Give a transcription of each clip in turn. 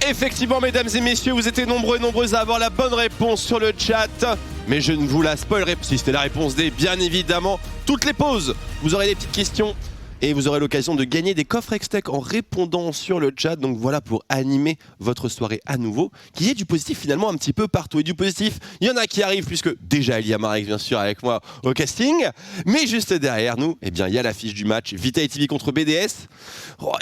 Effectivement, mesdames et messieurs, vous étiez nombreux et nombreuses à avoir la bonne réponse sur le chat. Mais je ne vous la spoilerai pas. Si c'était la réponse D, bien évidemment. Toutes les pauses, vous aurez des petites questions. Et vous aurez l'occasion de gagner des coffres Hextech en répondant sur le chat. Donc voilà pour animer votre soirée à nouveau. Qu'il y ait du positif finalement un petit peu partout. Et du positif, il y en a qui arrivent puisque déjà il y a Marek bien sûr avec moi au casting. Mais juste derrière nous, eh bien il y a l'affiche du match Vitality contre BDS. Oh,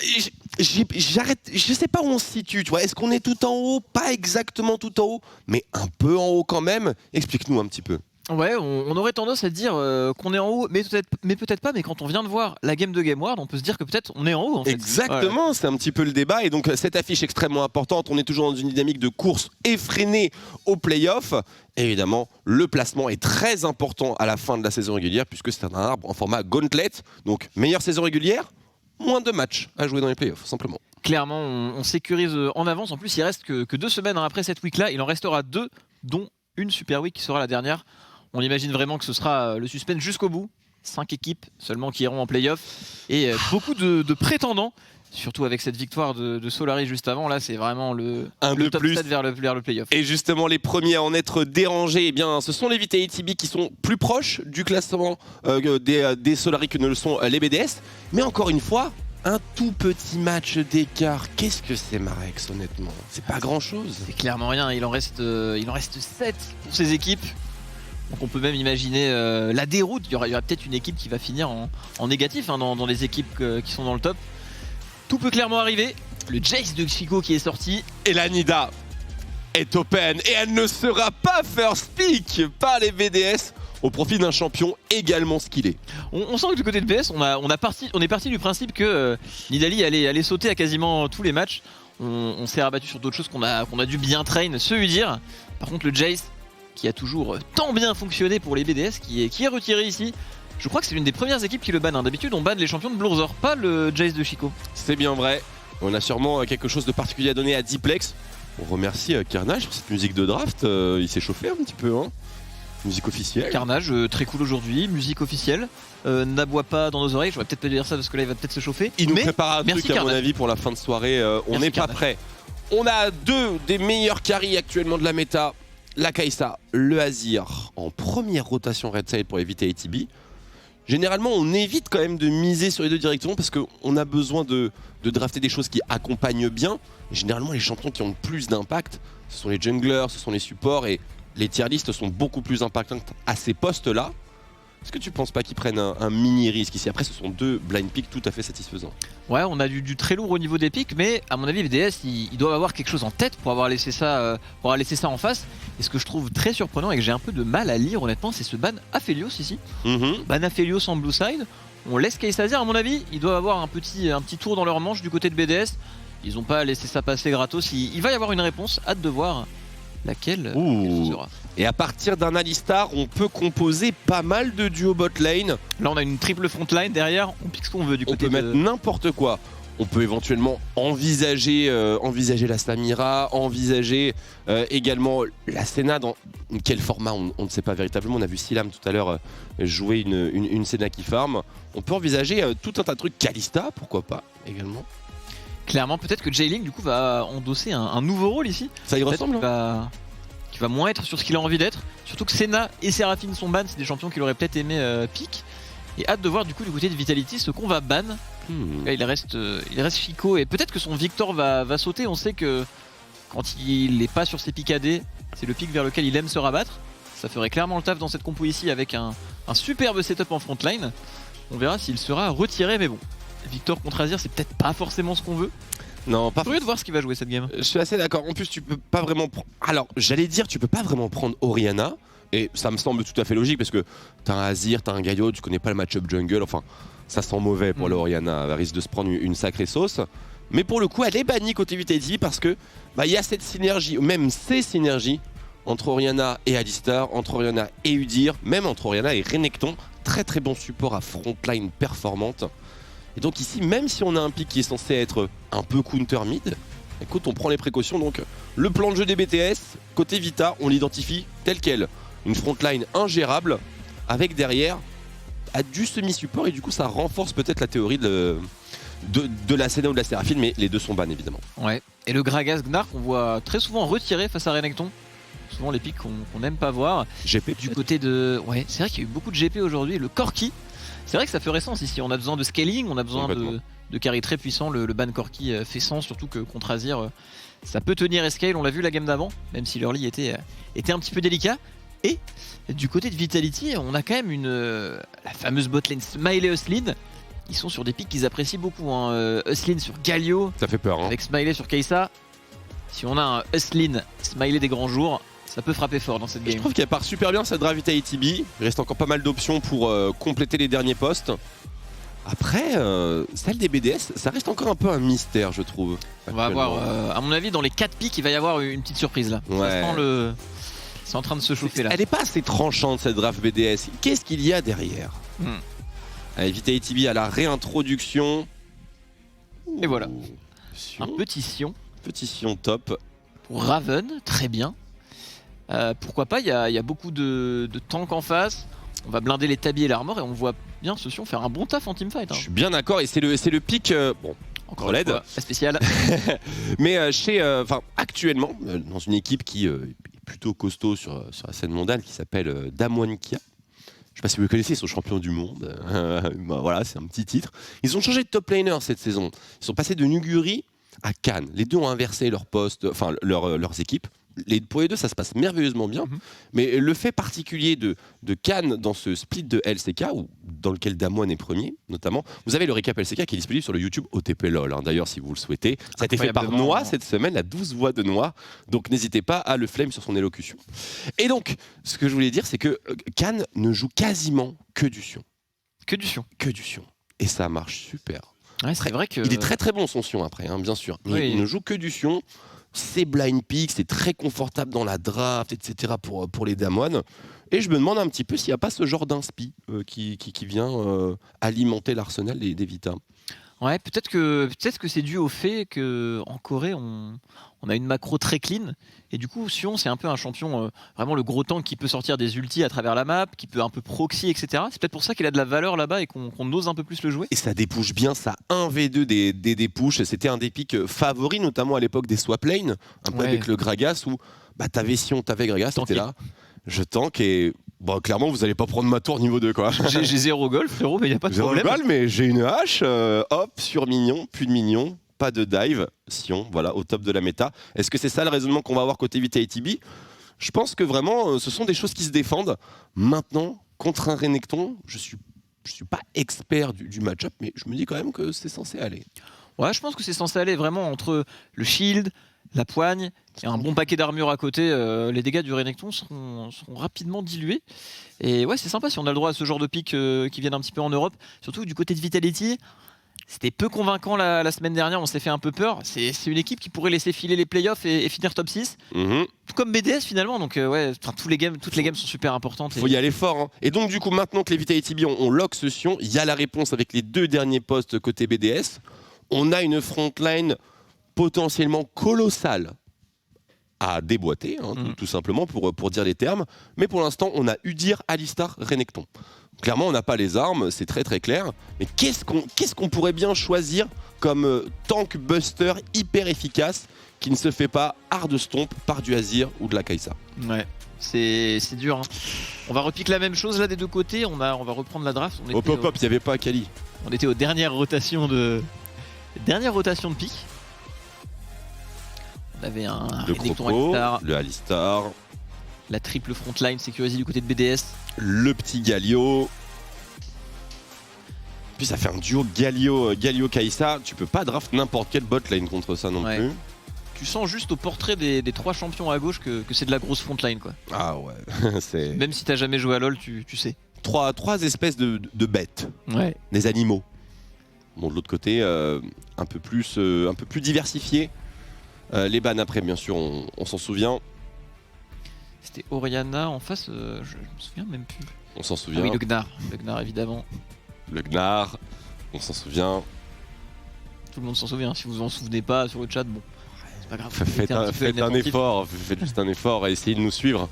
je sais pas où on se situe. Tu vois, est-ce qu'on est tout en haut? Pas exactement tout en haut, mais un peu en haut quand même. Explique-nous un petit peu. Ouais, on aurait tendance à dire qu'on est en haut, mais peut-être pas. Mais quand on vient de voir la game de GameWard, on peut se dire que peut-être on est en haut. En fait. Exactement, ouais. C'est un petit peu le débat. Et donc cette affiche extrêmement importante, on est toujours dans une dynamique de course effrénée aux playoffs. Évidemment, le placement est très important à la fin de la saison régulière, puisque c'est un arbre en format gauntlet. Donc meilleure saison régulière, moins de matchs à jouer dans les playoffs, simplement. Clairement, on sécurise en avance. En plus, il reste que 2 semaines après cette week-là. Il en restera 2, dont une Super Week qui sera la dernière. On imagine vraiment que ce sera le suspense jusqu'au bout. 5 équipes seulement qui iront en play-off. Et beaucoup de prétendants, surtout avec cette victoire de Solari juste avant. Là, c'est vraiment le top plus 7 vers le play-off. Et justement, les premiers à en être dérangés, eh bien, ce sont les Vitality qui sont plus proches du classement des Solari que ne le sont les BDS. Mais encore une fois, un tout petit match d'écart. Qu'est-ce que c'est, Marex, honnêtement? C'est pas grand-chose. C'est clairement rien. Il en reste 7 pour ces équipes. Donc on peut même imaginer la déroute. Il y aura peut-être une équipe qui va finir en négatif dans les équipes qui sont dans le top. Tout peut clairement arriver. Le Jace de Chico qui est sorti. Et la Nida est open. Et elle ne sera pas first pick par les BDS au profit d'un champion également skillé. On sent que du côté de BS, on est parti du principe que Nidalee allait sauter à quasiment tous les matchs. On s'est rabattu sur d'autres choses qu'on a dû bien train, se lui dire. Par contre, le Jace, qui a toujours tant bien fonctionné pour les BDS, qui est retiré ici. Je crois que c'est l'une des premières équipes qui le banne. D'habitude, on banne les champions de Blurzer, pas le Jace de Chico. C'est bien vrai. On a sûrement quelque chose de particulier à donner à Diplex. On remercie Carnage pour cette musique de draft. Il s'est chauffé un petit peu, hein. Musique officielle. Carnage, très cool aujourd'hui, musique officielle. N'aboie pas dans nos oreilles, j'aurais peut-être pas dire ça parce que là il va peut-être se chauffer. Il nous prépare un truc à mon avis pour la fin de soirée. On n'est pas prêt. On a 2 des meilleurs carries actuellement de la méta. La Kai'Sa, le Azir en première rotation Red Side pour éviter ATB. Généralement, on évite quand même de miser sur les 2 directions parce qu'on a besoin de drafter des choses qui accompagnent bien. Et généralement, les champions qui ont le plus d'impact, ce sont les junglers, ce sont les supports et les tier lists sont beaucoup plus impactantes à ces postes-là. Est-ce que tu penses pas qu'ils prennent un mini risque ici? Après, ce sont 2 blind picks tout à fait satisfaisants. Ouais, on a du très lourd au niveau des picks, mais à mon avis, VDS, ils doivent avoir quelque chose en tête pour avoir laissé ça en face. Et ce que je trouve très surprenant et que j'ai un peu de mal à lire, honnêtement, c'est ce ban Aphelios ici. Ban Aphelios en blue side. On laisse Kai'Sa, à mon avis, ils doivent avoir un petit tour dans leur manche du côté de BDS. Ils n'ont pas laissé ça passer gratos. Il va y avoir une réponse, hâte de voir laquelle ce sera. Et à partir d'un Alistar, on peut composer pas mal de duos bot lane. Là, on a une triple front line derrière. On pique ce qu'on veut du côté. On peut mettre n'importe quoi. On peut éventuellement envisager la Samira, envisager également la Senna. Dans quel format on ne sait pas véritablement. On a vu Silam tout à l'heure jouer une Senna qui farm. On peut envisager tout un tas de trucs. Kalista, pourquoi pas également. Clairement, peut-être que Jailing du coup va endosser un nouveau rôle ici. Ça y ressemble. Qui va moins être sur ce qu'il a envie d'être. Surtout que Senna et Seraphine sont ban, c'est des champions qu'il aurait peut-être aimé pick. Et hâte de voir du coup du côté de Vitality ce qu'on va ban. Là, il reste Chico et peut-être que son Victor va sauter. On sait que quand il n'est pas sur ses pics AD, c'est le pic vers lequel il aime se rabattre. Ça ferait clairement le taf dans cette compo ici avec un superbe setup en frontline. On verra s'il sera retiré, mais bon. Victor contre Azir, c'est peut-être pas forcément ce qu'on veut. Non, pas curieux de voir ce qu'il va jouer cette game. Je suis assez d'accord. En plus, tu peux pas vraiment. Alors, j'allais dire, tu peux pas vraiment prendre Orianna. Et ça me semble tout à fait logique parce que t'as un Azir, t'as un Galio, tu connais pas le match-up jungle. Enfin, ça sent mauvais pour l'Orianna. Elle risque de se prendre une sacrée sauce. Mais pour le coup, elle est bannie côté Vitality parce que il y a cette synergie, ou même ces synergies entre Orianna et Alistar, entre Orianna et Udyr, même entre Orianna et Renekton. Très très bon support à frontline performante. Et donc ici, même si on a un pick qui est censé être un peu counter mid, écoute, on prend les précautions. Donc le plan de jeu des BTS, côté Vita, on l'identifie tel quel. Une frontline ingérable, avec derrière du semi-support, et du coup ça renforce peut-être la théorie de de la Senna ou de la Séraphine, mais les deux sont ban évidemment. Ouais. Et le Gragas Gnar qu'on voit très souvent retiré face à Renekton. Souvent les pics qu'on n'aime pas voir. GP Du côté de... Ouais, c'est vrai qu'il y a eu beaucoup de GP aujourd'hui. Le Corki, c'est vrai que ça fait sens ici. On a besoin de scaling, on a besoin de carry très puissant. Le ban Corki fait sens, surtout que contre Azir, ça peut tenir Escale. On l'a vu la game d'avant, même si l'early était un petit peu délicat. Et du côté de Vitality, on a quand même la fameuse botlane Smiley Hustlin. Ils sont sur des pics qu'ils apprécient beaucoup. Hustlin sur Galio, ça fait peur. avec Smiley sur Kai'Sa. Si on a un Hustlin Smiley des grands jours, ça peut frapper fort dans cette game. Je trouve qu'elle part super bien cette draft Vitality B. Il reste encore pas mal d'options pour compléter les derniers postes. Après, celle des BDS, ça reste encore un peu un mystère, je trouve. On va avoir, à mon avis, dans les 4 pics, il va y avoir une petite surprise là. Ouais. C'est en train de se chauffer là. Elle n'est pas assez tranchante cette draft BDS. Qu'est-ce qu'il y a derrière Allez, Vitality B à la réintroduction. Et voilà. Sion. Un petit Sion. Petit Sion top. Pour Raven, très bien. Pourquoi pas, il y a beaucoup de tanks en face. On va blinder les tabis et l'armor et on voit bien ce Sion faire un bon taf en teamfight. Je suis bien d'accord et c'est le pic. Bon, encore une fois, pas spécial. Mais actuellement, dans une équipe qui est plutôt costaud sur la scène mondiale qui s'appelle Damwon Kia. Je sais pas si vous le connaissez, ils sont champions du monde. Voilà, c'est un petit titre. Ils ont changé de top laner cette saison. Ils sont passés de Nuguri à Cannes. Les deux ont inversé leur poste, enfin leurs équipes. Pour les deux, ça se passe merveilleusement bien. Mais le fait particulier de Cannes dans ce split de LCK, dans lequel Damwon est premier, notamment, vous avez le récap LCK qui est disponible sur le YouTube OTP LOL, d'ailleurs, si vous le souhaitez. Ça a été fait par Noah cette semaine, la 12 voix de Noah. Donc n'hésitez pas à le flame sur son élocution. Et donc, ce que je voulais dire, c'est que Cannes ne joue quasiment que du Sion. Que du Sion. Que du Sion. Et ça marche super. Ouais, c'est vrai que... Il est très très bon son Sion après, bien sûr. Mais il ne joue que du Sion. C'est blind pick, c'est très confortable dans la draft, etc. pour les Damwon. Et je me demande un petit peu s'il n'y a pas ce genre d'inspi qui vient alimenter l'arsenal des Vita. Ouais, peut-être que c'est dû au fait qu'en Corée, on a une macro très clean. Et du coup, Sion, c'est un peu un champion, vraiment le gros tank qui peut sortir des ultis à travers la map, qui peut un peu proxy, etc. C'est peut-être pour ça qu'il a de la valeur là-bas et qu'on ose un peu plus le jouer. Et ça dépouche bien, ça 1v2 des dépouches. C'était un des pics favoris, notamment à l'époque des swap lane, un peu avec le Gragas, où t'avais Sion, t'avais Gragas, t'étais là. Je tank et... Bon, clairement, vous allez pas prendre ma tour niveau 2, quoi. J'ai 0 gold, frérot, mais il n'y a pas de problème. 0 gold, mais j'ai une hache, hop, sur mignon, plus de mignon, pas de dive, Sion, voilà, au top de la méta. Est-ce que c'est ça le raisonnement qu'on va avoir côté Vitality B ? Je pense que vraiment, ce sont des choses qui se défendent. Maintenant, contre un Renekton, je suis pas expert du match-up, mais je me dis quand même que c'est censé aller. Ouais, je pense que c'est censé aller vraiment entre le shield, la poigne et un bon paquet d'armure à côté. Les dégâts du Renekton seront rapidement dilués. Et ouais, c'est sympa si on a le droit à ce genre de pics qui viennent un petit peu en Europe. Surtout du côté de Vitality, c'était peu convaincant la semaine dernière, on s'est fait un peu peur. C'est une équipe qui pourrait laisser filer les playoffs et finir top 6. Tout comme BDS finalement, donc toutes les games sont super importantes. Faut y aller fort. Hein. Et donc du coup, maintenant que les Vitality B on lock ce Sion, il y a la réponse avec les 2 derniers postes côté BDS. On a une frontline potentiellement colossale à déboîter, tout simplement pour dire les termes. Mais pour l'instant, on a Udyr, Alistar, Renekton. Clairement, on n'a pas les armes, c'est très très clair. Mais qu'est-ce qu'on pourrait bien choisir comme tank buster hyper efficace qui ne se fait pas hard stomp par du Azir ou de la Kai'Sa? Ouais, c'est dur. Hein. On va repiquer la même chose là des deux côtés. On va reprendre la draft. Hop, il n'y avait pas Akali. On était aux dernières rotations de pick. On avait un le Croco, le Alistar, la triple frontline sécurisée du côté de BDS, le petit Galio. Puis ça fait un duo Galio Kai'Sa. Tu peux pas draft n'importe quelle bot lane contre ça non plus. Tu sens juste au portrait des 3 champions à gauche que c'est de la grosse frontline quoi. Ah ouais. Même si t'as jamais joué à LoL, tu sais. Trois espèces de bêtes. Ouais. Des animaux. Bon, de l'autre côté, un peu plus diversifié. Les bans après, bien sûr, on s'en souvient. C'était Orianna en face, je me souviens même plus. On s'en souvient. Ah oui, le Gnar évidemment. Le Gnar, on s'en souvient. Tout le monde s'en souvient, si vous en souvenez pas sur le chat, bon, c'est pas grave. Faites un effort, faites juste un effort et essayez de nous suivre.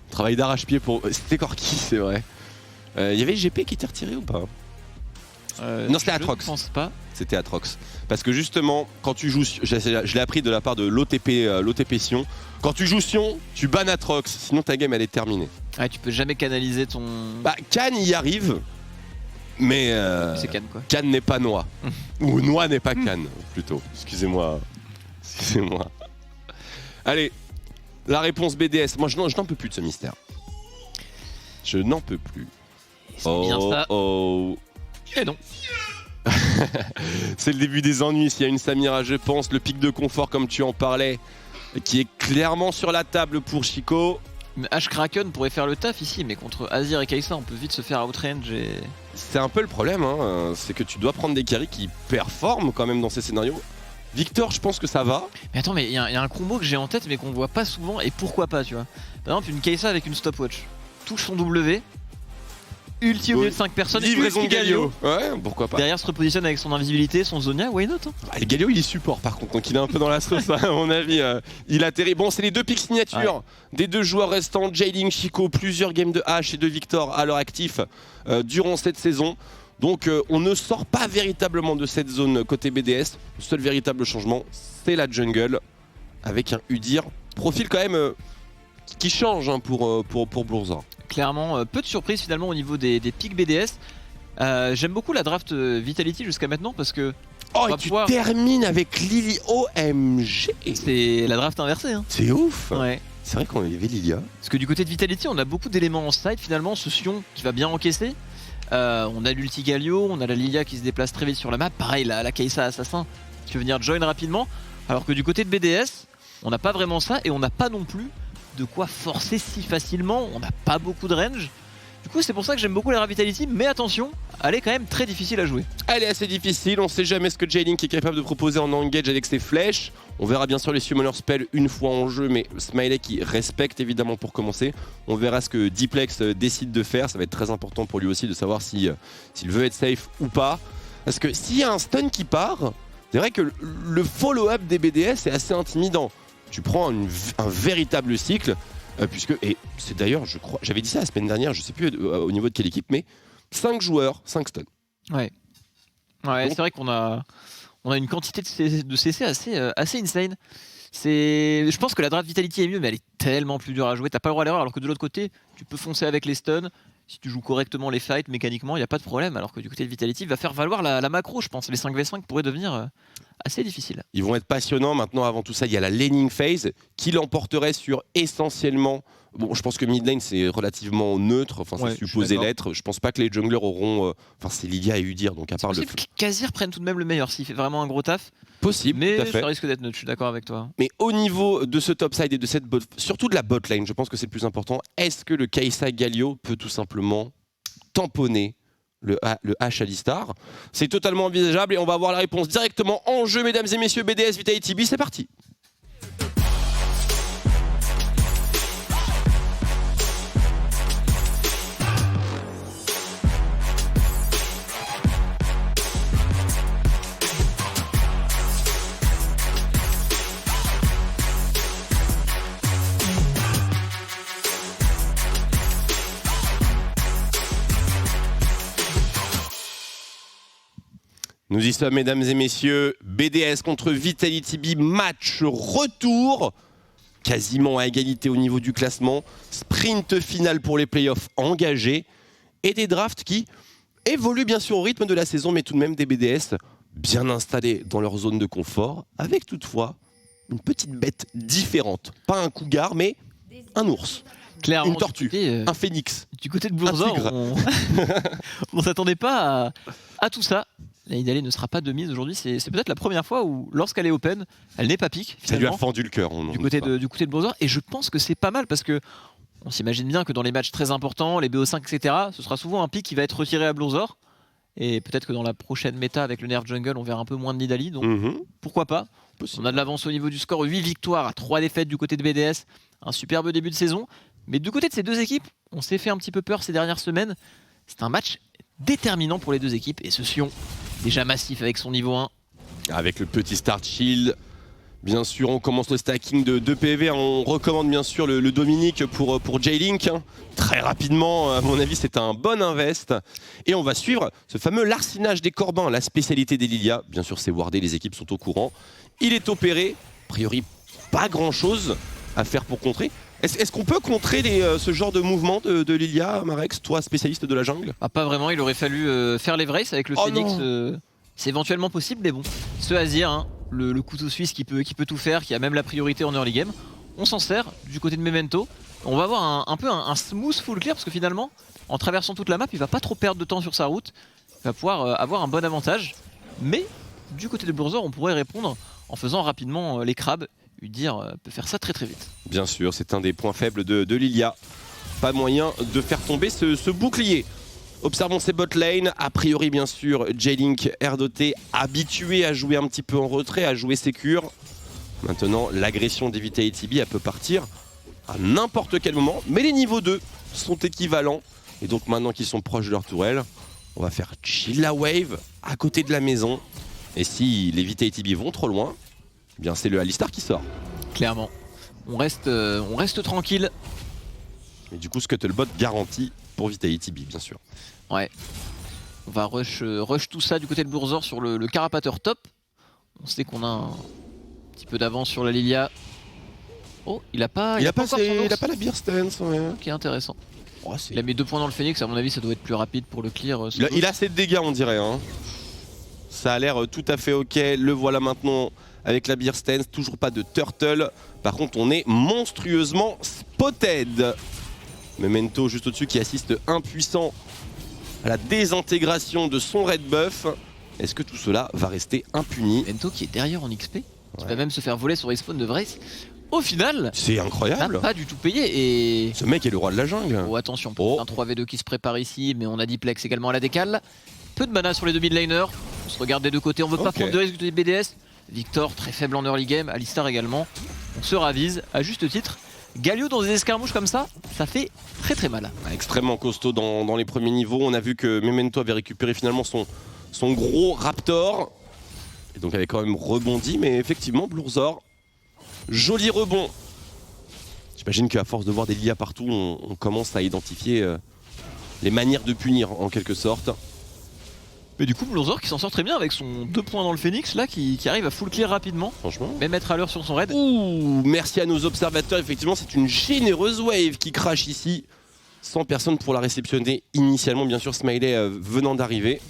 On travaille d'arrache-pied pour... C'était Corki, c'est vrai. Il y avait GP qui était retiré ou pas? Non, c'était Atrox. Je pense pas. c'était Atrox. Parce que justement, quand tu joues, je l'ai appris de la part de l'OTP Sion, quand tu joues Sion, tu bannes Atrox, sinon ta game elle est terminée. Ouais, tu peux jamais canaliser ton... Bah, Cannes y arrive, mais C'est Cannes quoi. Cannes n'est pas Noix. Ou Noix n'est pas Cannes, plutôt. Excusez-moi. Allez, la réponse BDS. Moi, je n'en peux plus de ce mystère. Je n'en peux plus. C'est bien ça. Et non. C'est le début des ennuis. S'il y a une Samira, je pense, le pic de confort, comme tu en parlais, qui est clairement sur la table pour Chico. Mais H-Kraken pourrait faire le taf ici, mais contre Azir et Kai'Sa, on peut vite se faire outrange et... C'est un peu le problème, hein. C'est que tu dois prendre des carries qui performent quand même dans ces scénarios. Victor, je pense que ça va. Mais attends, mais il y a un combo que j'ai en tête, mais qu'on voit pas souvent, et pourquoi pas, tu vois. Par exemple, une Kai'Sa avec une stopwatch. Touche son W, ulti au milieu de 5 personnes, et livraison de Galio. Ouais, pourquoi pas. Derrière se repositionne avec son invisibilité, son Zonia, why not hein. Ah, le Galio il est support par contre, donc il est un peu dans la sauce à mon avis. Il atterrit. Bon, c'est les deux pics signatures des deux joueurs restants, Jailing, Chico, plusieurs games de H et de Victor à leur actif durant cette saison. Donc on ne sort pas véritablement de cette zone côté BDS. Le seul véritable changement, c'est la jungle avec un Udyr. Profil quand même qui change hein, pour Bloorzor. Clairement, peu de surprises finalement au niveau des pics BDS. J'aime beaucoup la draft Vitality jusqu'à maintenant parce que... Oh, et tu termines avec Lily OMG. C'est la draft inversée. Hein. C'est ouf. Ouais. C'est vrai qu'on avait Lilia. Parce que du côté de Vitality, on a beaucoup d'éléments en side finalement. Ce Sion qui va bien encaisser. On a l'ulti Galio, on a la Lilia qui se déplace très vite sur la map. Pareil, la Kai'Sa assassin qui peut venir join rapidement. Alors que du côté de BDS, on n'a pas vraiment ça et on n'a pas non plus de quoi forcer si facilement. On n'a pas beaucoup de range. Du coup, c'est pour ça que j'aime beaucoup la Vitality, mais attention, elle est quand même très difficile à jouer. Elle est assez difficile, on sait jamais ce que Jailing est capable de proposer en engage avec ses flèches. On verra bien sûr les Summoner Spells une fois en jeu, mais Smiley qui respecte évidemment pour commencer. On verra ce que Diplex décide de faire, ça va être très important pour lui aussi de savoir s'il veut être safe ou pas. Parce que s'il y a un stun qui part, c'est vrai que le follow-up des BDS est assez intimidant. Tu prends un véritable cycle. Puisque, et c'est d'ailleurs, je crois, j'avais dit ça la semaine dernière, je sais plus au niveau de quelle équipe, mais 5 joueurs, 5 stuns. Ouais. Ouais, c'est vrai qu'on a une quantité de CC assez insane. Je pense que la draft Vitality est mieux, mais elle est tellement plus dure à jouer. T'as pas le droit à l'erreur, alors que de l'autre côté, tu peux foncer avec les stuns. Si tu joues correctement les fights, mécaniquement, il n'y a pas de problème. Alors que du côté de Vitality, il va faire valoir la macro, je pense. Les 5v5 pourraient devenir assez difficiles. Ils vont être passionnants. Maintenant, avant tout ça, il y a la laning phase qui l'emporterait sur essentiellement... Bon, je pense que mid lane, c'est relativement neutre. Enfin, c'est supposé l'être. Je pense pas que les junglers auront... Enfin, c'est Lilia et Udyr, donc à part le... Kha'Zir prenne tout de même le meilleur s'il fait vraiment un gros taf. Possible, mais tout à fait. ça risque d'être neutre, je suis d'accord avec toi. Mais au niveau de ce top side et de cette bot, surtout de la bot lane, je pense que c'est le plus important. Est-ce que le Kai'Sa Galio peut tout simplement tamponner le H Alistar? C'est totalement envisageable et on va avoir la réponse directement en jeu, mesdames et messieurs. BDS Vitality B, c'est parti. Nous y sommes, mesdames et messieurs. BDS contre Vitality B, match retour. Quasiment à égalité au niveau du classement. Sprint final pour les playoffs engagés. Et des drafts qui évoluent bien sûr au rythme de la saison, mais tout de même des BDS bien installés dans leur zone de confort. Avec toutefois une petite bête différente. Pas un cougar, mais un ours. Clairement, une tortue, un phénix. Du côté de Bloorzor, on s'attendait pas à tout ça. La Nidalee ne sera pas de mise aujourd'hui, c'est peut-être la première fois où, lorsqu'elle est open, elle n'est pas pique. Ça lui a fendu le cœur. Du côté de Bloorzor, et je pense que c'est pas mal parce que on s'imagine bien que dans les matchs très importants, les BO5, etc., ce sera souvent un pick qui va être retiré à Bloorzor. Et peut-être que dans la prochaine méta avec le nerf jungle, on verra un peu moins de Nidalee, donc pourquoi pas. On a de l'avance au niveau du score, 8 victoires à 3 défaites du côté de BDS, un superbe début de saison. Mais du côté de ces deux équipes, on s'est fait un petit peu peur ces dernières semaines. C'est un match déterminant pour les deux équipes, et ce Sion, déjà massif avec son niveau 1. Avec le petit start shield, Bien sûr, on commence le stacking de PV. On recommande bien sûr le Dominique pour J-Link. Très rapidement, à mon avis, c'est un bon invest. Et on va suivre ce fameux larcinage des Corbins, la spécialité des Lilia. Bien sûr, c'est wardé, les équipes sont au courant. Il est opéré. A priori, pas grand-chose à faire pour contrer. Est-ce qu'on peut contrer ce genre de mouvement de Lilia, Marex, toi, spécialiste de la jungle? Pas vraiment, il aurait fallu faire l'Evrace avec le Phoenix. C'est éventuellement possible, mais bon. Ce Azir, hein, le couteau suisse qui peut tout faire, qui a même la priorité en early game, on s'en sert du côté de Memento. On va avoir un peu un smooth full clear, parce que finalement, en traversant toute la map, il va pas trop perdre de temps sur sa route. Il va pouvoir avoir un bon avantage. Mais du côté de Blurzor, on pourrait répondre en faisant rapidement les crabes. Lui dire peut faire ça très très vite. Bien sûr, c'est un des points faibles de Lilia. Pas moyen de faire tomber ce bouclier. Observons ses bot lane. A priori, bien sûr, J-Link, air doté, habitué à jouer un petit peu en retrait, à jouer sécure. Maintenant, l'agression des Vitality, elle peut partir à n'importe quel moment. Mais les niveaux 2 sont équivalents. Et donc maintenant qu'ils sont proches de leur tourelle, on va faire chill la wave à côté de la maison. Et si les Vitality vont trop loin, eh bien c'est le Alistar qui sort. Clairement. On reste tranquille. Et du coup, Scuttlebot garanti pour Vitality B, bien sûr. Ouais. On va rush tout ça du côté de Blurzor sur le carapateur top. On sait qu'on a un petit peu d'avance sur la Lilia. Oh, il a pas la beer stance. Ouais. Ok, intéressant. Oh, il a mis 2 points dans le Phoenix, à mon avis ça doit être plus rapide pour le clear. Il a assez de dégâts, on dirait. Hein. Ça a l'air tout à fait ok. Le voilà maintenant avec la beer stance. Toujours pas de turtle. Par contre, on est monstrueusement spotted. Memento juste au-dessus qui assiste impuissant à la désintégration de son red buff. Est-ce que tout cela va rester impuni? Memento qui est derrière en XP, qui va même se faire voler son respawn de Vrace. Au final, c'est incroyable. Pas du tout payé et... Ce mec est le roi de la jungle. Oh attention, un 3v2 qui se prépare ici, mais on a Diplex également à la décale. Peu de mana sur les deux mid laners. On se regarde des deux côtés, on veut pas prendre de risque de BDS. Victor très faible en early game, Alistar également. On se ravise à juste titre. Galio dans des escarmouches comme ça fait très très mal. Extrêmement costaud dans les premiers niveaux. On a vu que Memento avait récupéré finalement son gros Raptor. Et donc avait quand même rebondi, mais effectivement Blurzor, joli rebond. J'imagine qu'à force de voir des Lilia partout, on commence à identifier les manières de punir en quelque sorte. Mais du coup Blurzor qui s'en sort très bien avec son 2 points dans le Phoenix là qui arrive à full clear rapidement. Franchement. Même être à l'heure sur son raid. Ouh, merci à nos observateurs, effectivement c'est une généreuse wave qui crache ici. 100 personnes pour la réceptionner initialement, bien sûr Smiley venant d'arriver.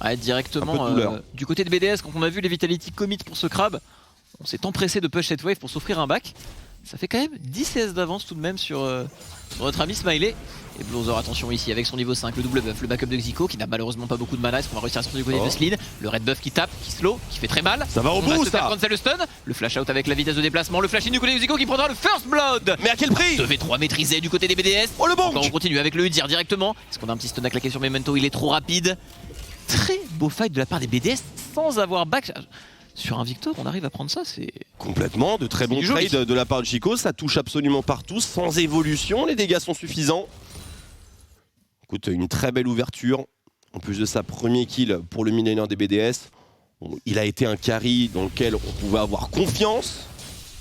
Ouais, directement du côté de BDS, quand on a vu les Vitality commit pour ce crabe, on s'est empressé de push cette wave pour s'offrir un back. Ça fait quand même 10 CS d'avance tout de même sur notre ami Smiley. Et Blurzor, attention ici avec son niveau 5, le double buff, le backup de Xico qui n'a malheureusement pas beaucoup de mana. Est-ce qu'on va réussir à sortir du côté de Slid? Le red buff qui tape, qui slow, qui fait très mal. Ça va au bout ça. Le stun, le flash out avec la vitesse de déplacement, le flash in du côté de Xico qui prendra le first blood. Mais à quel prix? 2v3 maîtrisé du côté des BDS. Oh le banc. On continue avec le Udyr directement. Est-ce qu'on a un petit stun à claquer sur Memento? Il est trop rapide. Très beau fight de la part des BDS sans avoir back. Sur un Victor, on arrive à prendre ça, c'est... Complètement, de très bons trades de la part de Chico, ça touche absolument partout, sans évolution, les dégâts sont suffisants. Écoute, une très belle ouverture, en plus de ça, premier kill pour le mid-laner des BDS. Il a été un carry dans lequel on pouvait avoir confiance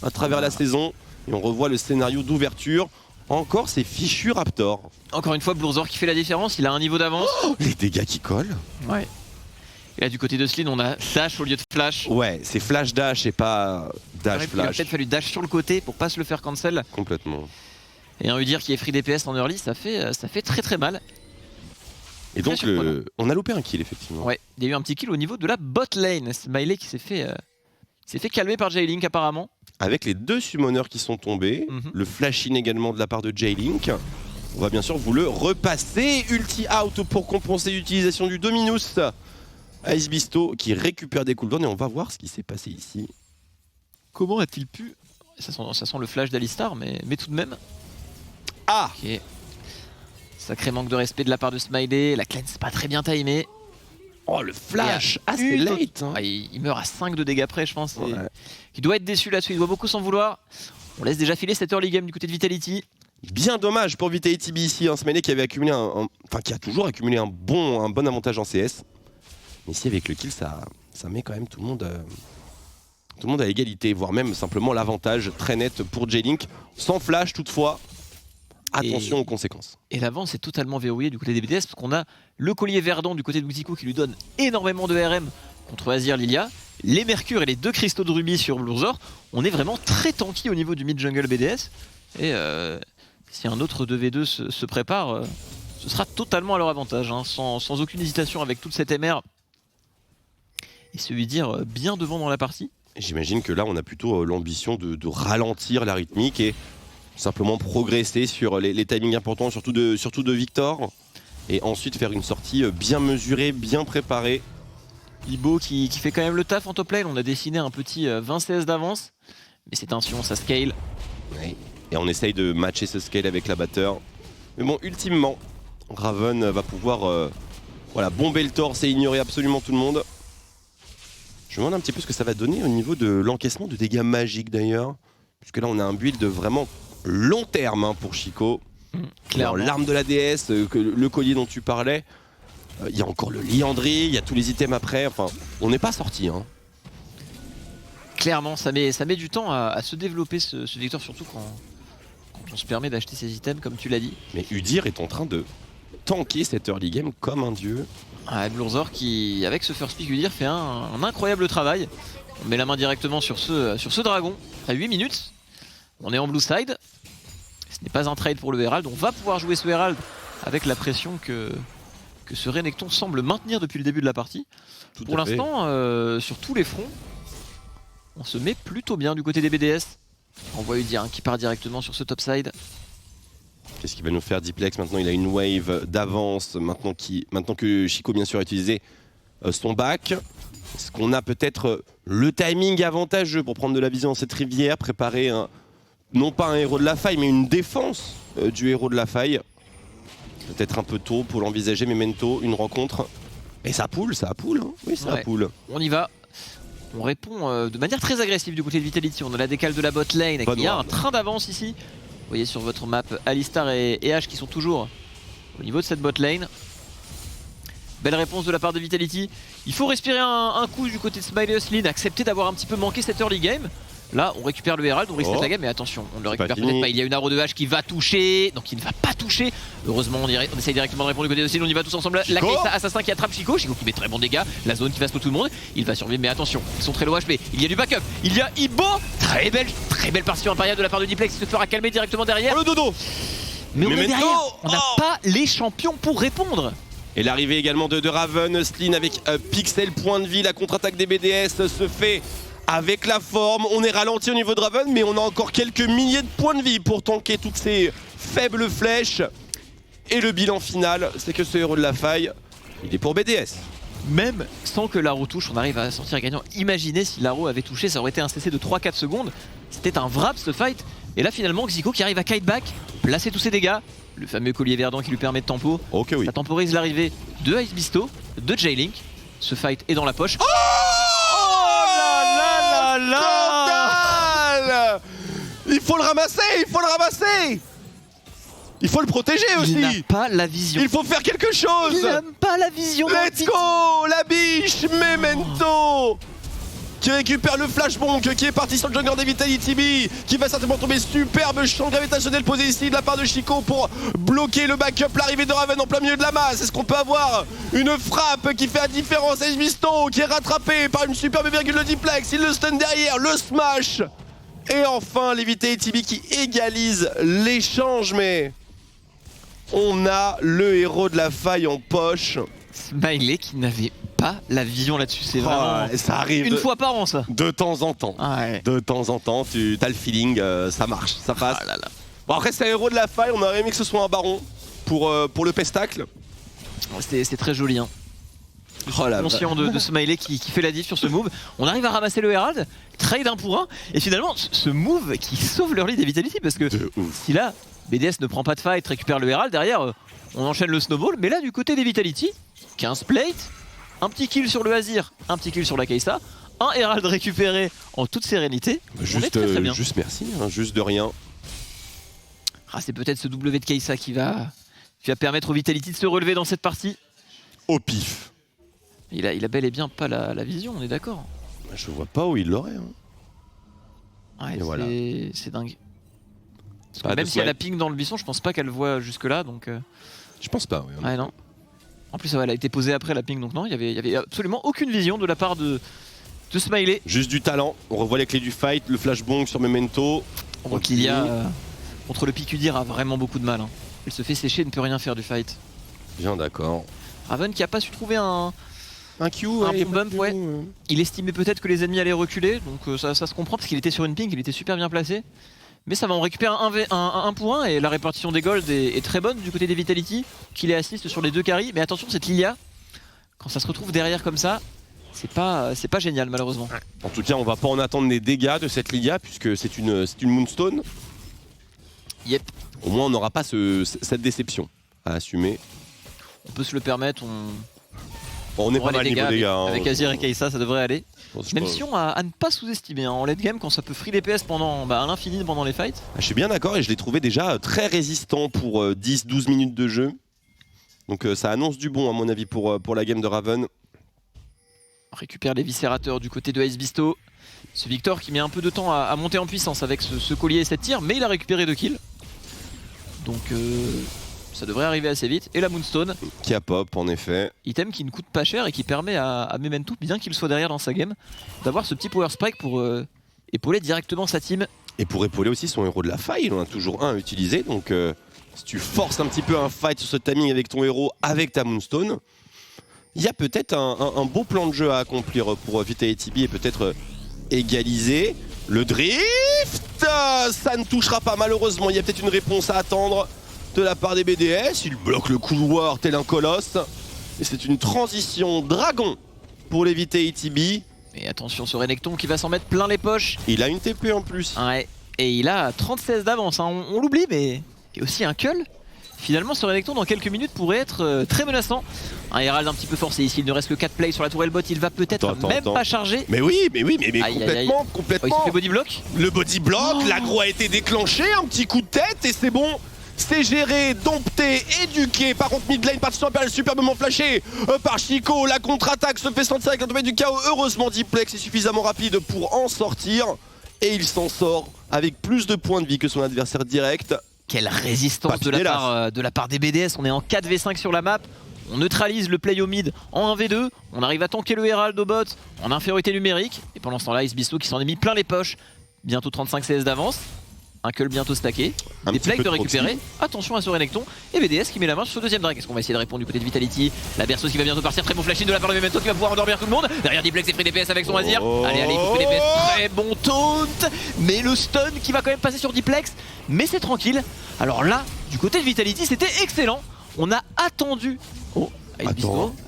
à travers la saison, et on revoit le scénario d'ouverture. Encore ces fichus Raptor. Encore une fois, Blurzor qui fait la différence, il a un niveau d'avance. Oh, les dégâts qui collent. Ouais. Et là du côté de Slin, on a dash au lieu de flash. Ouais, c'est flash dash et pas dash flash. Il a peut-être fallu dash sur le côté pour pas se le faire cancel. Complètement. Et un Udyr qui est free DPS en early, ça fait très très mal. Et donc on a loupé un kill effectivement. Ouais, il y a eu un petit kill au niveau de la bot lane. Smiley qui s'est fait calmer par J-Link apparemment. Avec les 2 summoners qui sont tombés, le flash in également de la part de J-Link. On va bien sûr vous le repasser. Ulti out pour compenser l'utilisation du Dominus. Ice Bisto qui récupère des cooldowns et on va voir ce qui s'est passé ici. Comment a-t-il pu... ça sent le flash d'Alistar, mais tout de même. Ah ok. Sacré manque de respect de la part de Smiley. La cleanse pas très bien timée. Oh le flash assez late hein. Il meurt à 5 de dégâts près je pense. Ouais. Il doit être déçu là-dessus, il doit beaucoup s'en vouloir. On laisse déjà filer cette early game du côté de Vitality. Bien dommage pour Vitality B ici, hein. Smiley qui avait accumulé qui a toujours accumulé un bon avantage en CS. Mais ici avec le kill ça met quand même tout le monde Tout le monde à égalité, voire même simplement l'avantage très net pour J-Link. Sans flash toutefois. Attention aux conséquences. Et l'avance est totalement verrouillée du côté des BDS parce qu'on a le collier verdant du côté de Xico qui lui donne énormément de RM contre Azir Lilia. Les Mercure et les 2 cristaux de rubis sur Blurzor. On est vraiment très tanky au niveau du mid-jungle BDS. Et si un autre 2v2 se prépare, ce sera totalement à leur avantage, hein, sans aucune hésitation avec toute cette MR. Et se lui dire bien devant dans la partie. J'imagine que là on a plutôt l'ambition de ralentir la rythmique et simplement progresser sur les timings importants, surtout de Victor. Et ensuite faire une sortie bien mesurée, bien préparée. Ibo qui fait quand même le taf en top lane. On a dessiné un petit 20 CS d'avance. Mais c'est tension, ça scale. Ouais. Et on essaye de matcher ce scale avec l'abatteur. Mais bon, ultimement, Raven va pouvoir voilà, bomber le torse et ignorer absolument tout le monde. Je me demande un petit peu ce que ça va donner au niveau de l'encaissement de dégâts magiques d'ailleurs. Puisque là on a un build vraiment long terme hein, pour Chico. L'arme de la déesse, le collier dont tu parlais. Il y a encore le liandry, il y a tous les items après. Enfin, on n'est pas sorti. Hein. Clairement, ça met du temps à se développer ce Victor, surtout quand on se permet d'acheter ces items comme tu l'as dit. Mais Udyr est en train de tanker cette early game comme un dieu. Blurzor qui, avec ce first pick Udyr, fait un incroyable travail. On met la main directement sur ce dragon à 8 minutes. On est en blue side. Ce n'est pas un trade pour le Herald. On va pouvoir jouer ce Herald avec la pression que ce Renekton semble maintenir depuis le début de la partie. Pour l'instant, sur tous les fronts, on se met plutôt bien du côté des BDS. On voit Udyr qui part directement sur ce top side. Qu'est-ce qu'il va nous faire Diplex? Maintenant il a une wave d'avance, maintenant que Chico bien sûr a utilisé son back. Est-ce qu'on a peut-être le timing avantageux pour prendre de la vision dans cette rivière, préparer non pas un héros de la faille mais une défense du héros de la faille? Peut-être un peu tôt pour l'envisager, Memento, une rencontre. Et ça poule, hein. Oui, ça poule. On y va. On répond de manière très agressive du côté de Vitality. On a la décale de la bot lane qui a un train d'avance ici. Vous voyez sur votre map Alistar et H qui sont toujours au niveau de cette bot lane. Belle réponse de la part de Vitality. Il faut respirer un coup du côté de Smiley Hustlin, accepter d'avoir un petit peu manqué cette early game. Là, on récupère le Herald, on reset la game, mais attention, on ne le récupère peut-être pas. Il y a une arrow de H qui va toucher, donc il ne va pas toucher. Heureusement, on essaye directement de répondre du côté de Hustlin, on y va tous ensemble. Chico. La Kai'Sa assassin qui attrape Chico, Chico qui met très bon dégâts, la zone qui va spot tout le monde. Il va survivre, mais attention, ils sont très low HP. Il y a du backup, il y a Ibo. Très belle partition impériale de la part de Diplex, il se fera calmer directement derrière. Oh le dodo. Mais on est derrière, on n'a pas les champions pour répondre. Et l'arrivée également de Raven, Hustlin avec Pixel point de vie, la contre-attaque des BDS se fait avec la forme. On est ralenti au niveau de Raven, mais on a encore quelques milliers de points de vie pour tanker toutes ces faibles flèches. Et le bilan final, c'est que ce héros de la faille, il est pour BDS. Même sans que l'Arrow touche, on arrive à sortir gagnant. Imaginez si l'Arrow avait touché, ça aurait été un CC de 3-4 secondes. C'était un wrap ce fight. Et là finalement Xico qui arrive à kite back, placer tous ses dégâts. Le fameux collier verdant qui lui permet de tempo. Ok, oui. Ça temporise l'arrivée de Ice Beasto, de J-Link. Ce fight est dans la poche. Oh là là là là! Il faut le ramasser, il faut le protéger aussi. Il n'a pas la vision. Il faut faire quelque chose. Il n'a pas la vision. Let's go, la biche, Memento qui récupère le flashbang, qui est parti sur le jungler des Vitality B, qui va certainement tomber. Superbe champ gravitationnel posé ici de la part de Chico pour bloquer le backup, l'arrivée de Raven en plein milieu de la masse. Est-ce qu'on peut avoir une frappe qui fait la différence? Ace Visto qui est rattrapé par une superbe virgule de Diplex, il le stun derrière, le smash. Et enfin les Vitality B qui égalisent l'échange, mais on a le héros de la faille en poche. Smiley qui n'avait pas la vision là-dessus, c'est vraiment ça arrive une fois par an ça. De temps en temps. De temps en temps, tu as le feeling, ça marche, ça passe. Ah là là. Bon après c'est un héros de la faille, on aurait aimé que ce soit un baron pour le pestacle. C'est très joli hein. Conscient de Smiley qui fait la diff sur ce move. On arrive à ramasser le Herald, trade 1 pour 1, et finalement ce move qui sauve leur lead des Vitality parce que si là BDS ne prend pas de fight, récupère le Herald, derrière on enchaîne le snowball, mais là du côté des Vitality, 15 plates, un petit kill sur le Azir, un petit kill sur la Kai'Sa, un Herald récupéré en toute sérénité. On est très bien. Juste merci, hein, juste de rien. Ah, c'est peut-être ce W de Kai'Sa qui va permettre aux Vitality de se relever dans cette partie. Au pif. Il a bel et bien pas la vision, on est d'accord. Je vois pas où il l'aurait. Hein. Ouais, voilà. C'est dingue. Parce que même s'il y a la ping dans le buisson, je pense pas qu'elle voit jusque là, donc... Je pense pas, oui. Ouais, non. En plus, elle a été posée après la ping, donc non, il y avait absolument aucune vision de la part de Smiley. Juste du talent, on revoit les clés du fight, le flashbang sur Memento. On voit qu'il y a, contre le Picudir, a vraiment beaucoup de mal. Hein. Elle se fait sécher et ne peut rien faire du fight. Bien d'accord. Raven qui a pas su trouver un Q, bon bump, ouais. Il estimait peut-être que les ennemis allaient reculer, donc ça se comprend parce qu'il était sur une ping, il était super bien placé. Mais ça va, on récupère un pour 1 et la répartition des golds est très bonne du côté des Vitality, qui les assiste sur les deux carries. Mais attention, cette Lilia, quand ça se retrouve derrière comme ça, c'est pas génial malheureusement. En tout cas, on va pas en attendre des dégâts de cette Lilia puisque c'est une Moonstone. Yep. Au moins, on n'aura pas cette déception à assumer. On peut se le permettre, On est pas mal niveau dégâts. Avec Azir et Kai'Sa, ça devrait aller. Même si on à ne pas sous-estimer en late game quand ça peut free DPS à l'infini pendant les fights. Je suis bien d'accord et je l'ai trouvé déjà très résistant pour 10-12 minutes de jeu. Donc ça annonce du bon à mon avis pour la game de Raven. On récupère les viscérateurs du côté de Ice Bisto. Ce Victor qui met un peu de temps à monter en puissance avec ce collier et cette tire, mais il a récupéré 2 kills. Donc ça devrait arriver assez vite. Et la Moonstone. Qui a pop en effet. Item qui ne coûte pas cher et qui permet à Memento, bien qu'il soit derrière dans sa game, d'avoir ce petit power spike pour épauler directement sa team. Et pour épauler aussi son héros de la faille, il en a toujours un à utiliser. Donc si tu forces un petit peu un fight sur ce timing avec ton héros, avec ta Moonstone, il y a peut-être un beau plan de jeu à accomplir pour Vitality B et peut-être égaliser. Le drift, ça ne touchera pas malheureusement, il y a peut-être une réponse à attendre de la part des BDS. Il bloque le couloir tel un colosse. Et c'est une transition dragon pour les Vitality B. Et attention sur Renekton qui va s'en mettre plein les poches. Il a une TP en plus. Ouais, et il a 36 d'avance, hein. On l'oublie, mais il y a aussi un cull. Finalement, ce Renekton dans quelques minutes pourrait être très menaçant. Un Herald un petit peu forcé ici, il ne reste que 4 plays sur la tourelle bot, il va peut-être même pas charger. Mais oui, mais aïe, complètement, aïe. complètement. Oh, il se fait body block. Le body block, l'aggro a été déclenché, un petit coup de tête et c'est bon. C'est géré, dompté, éduqué. Par contre, mid lane, partition impériale superbement flashée par Chico. La contre-attaque se fait sentir avec la tombée du chaos. Heureusement, Diplex est suffisamment rapide pour en sortir. Et il s'en sort avec plus de points de vie que son adversaire direct. Quelle résistance de la part des BDS. On est en 4v5 sur la map. On neutralise le play au mid en 1v2. On arrive à tanker le Herald au bot en infériorité numérique. Et pendant ce temps-là, Ice Bisto qui s'en est mis plein les poches. Bientôt 35 CS d'avance. Un cull bientôt stacké, des plaques de récupérer, attention à ce Renekton, et BDS qui met la main sur ce deuxième drag. Est-ce qu'on va essayer de répondre du côté de Vitality? La berceuse qui va bientôt partir, très bon flashing de la part de Memento qui va pouvoir endormir tout le monde. Derrière Diplex et free DPS avec son Azir. Allez, il faut free DPS, très bon taunt, mais le stun qui va quand même passer sur Diplex, mais c'est tranquille. Alors là, du côté de Vitality, c'était excellent. On a attendu. Oh,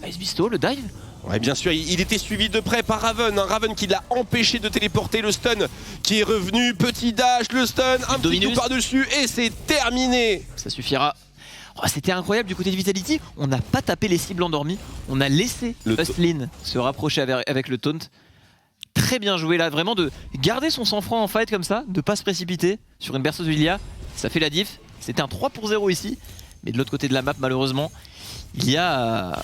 Ice Bisto, le dive. Ouais, bien sûr, il était suivi de près par Raven, un Raven qui l'a empêché de téléporter, le stun qui est revenu, petit dash, le stun, un petit coup par-dessus et c'est terminé. Ça suffira. Oh, c'était incroyable du côté de Vitality, on n'a pas tapé les cibles endormies, on a laissé Hustlin se rapprocher avec le taunt. Très bien joué là, vraiment de garder son sang-froid en fight comme ça, de pas se précipiter sur une berceuse de Lilia, ça fait la diff. C'était un 3-0 ici, mais de l'autre côté de la map malheureusement, il y a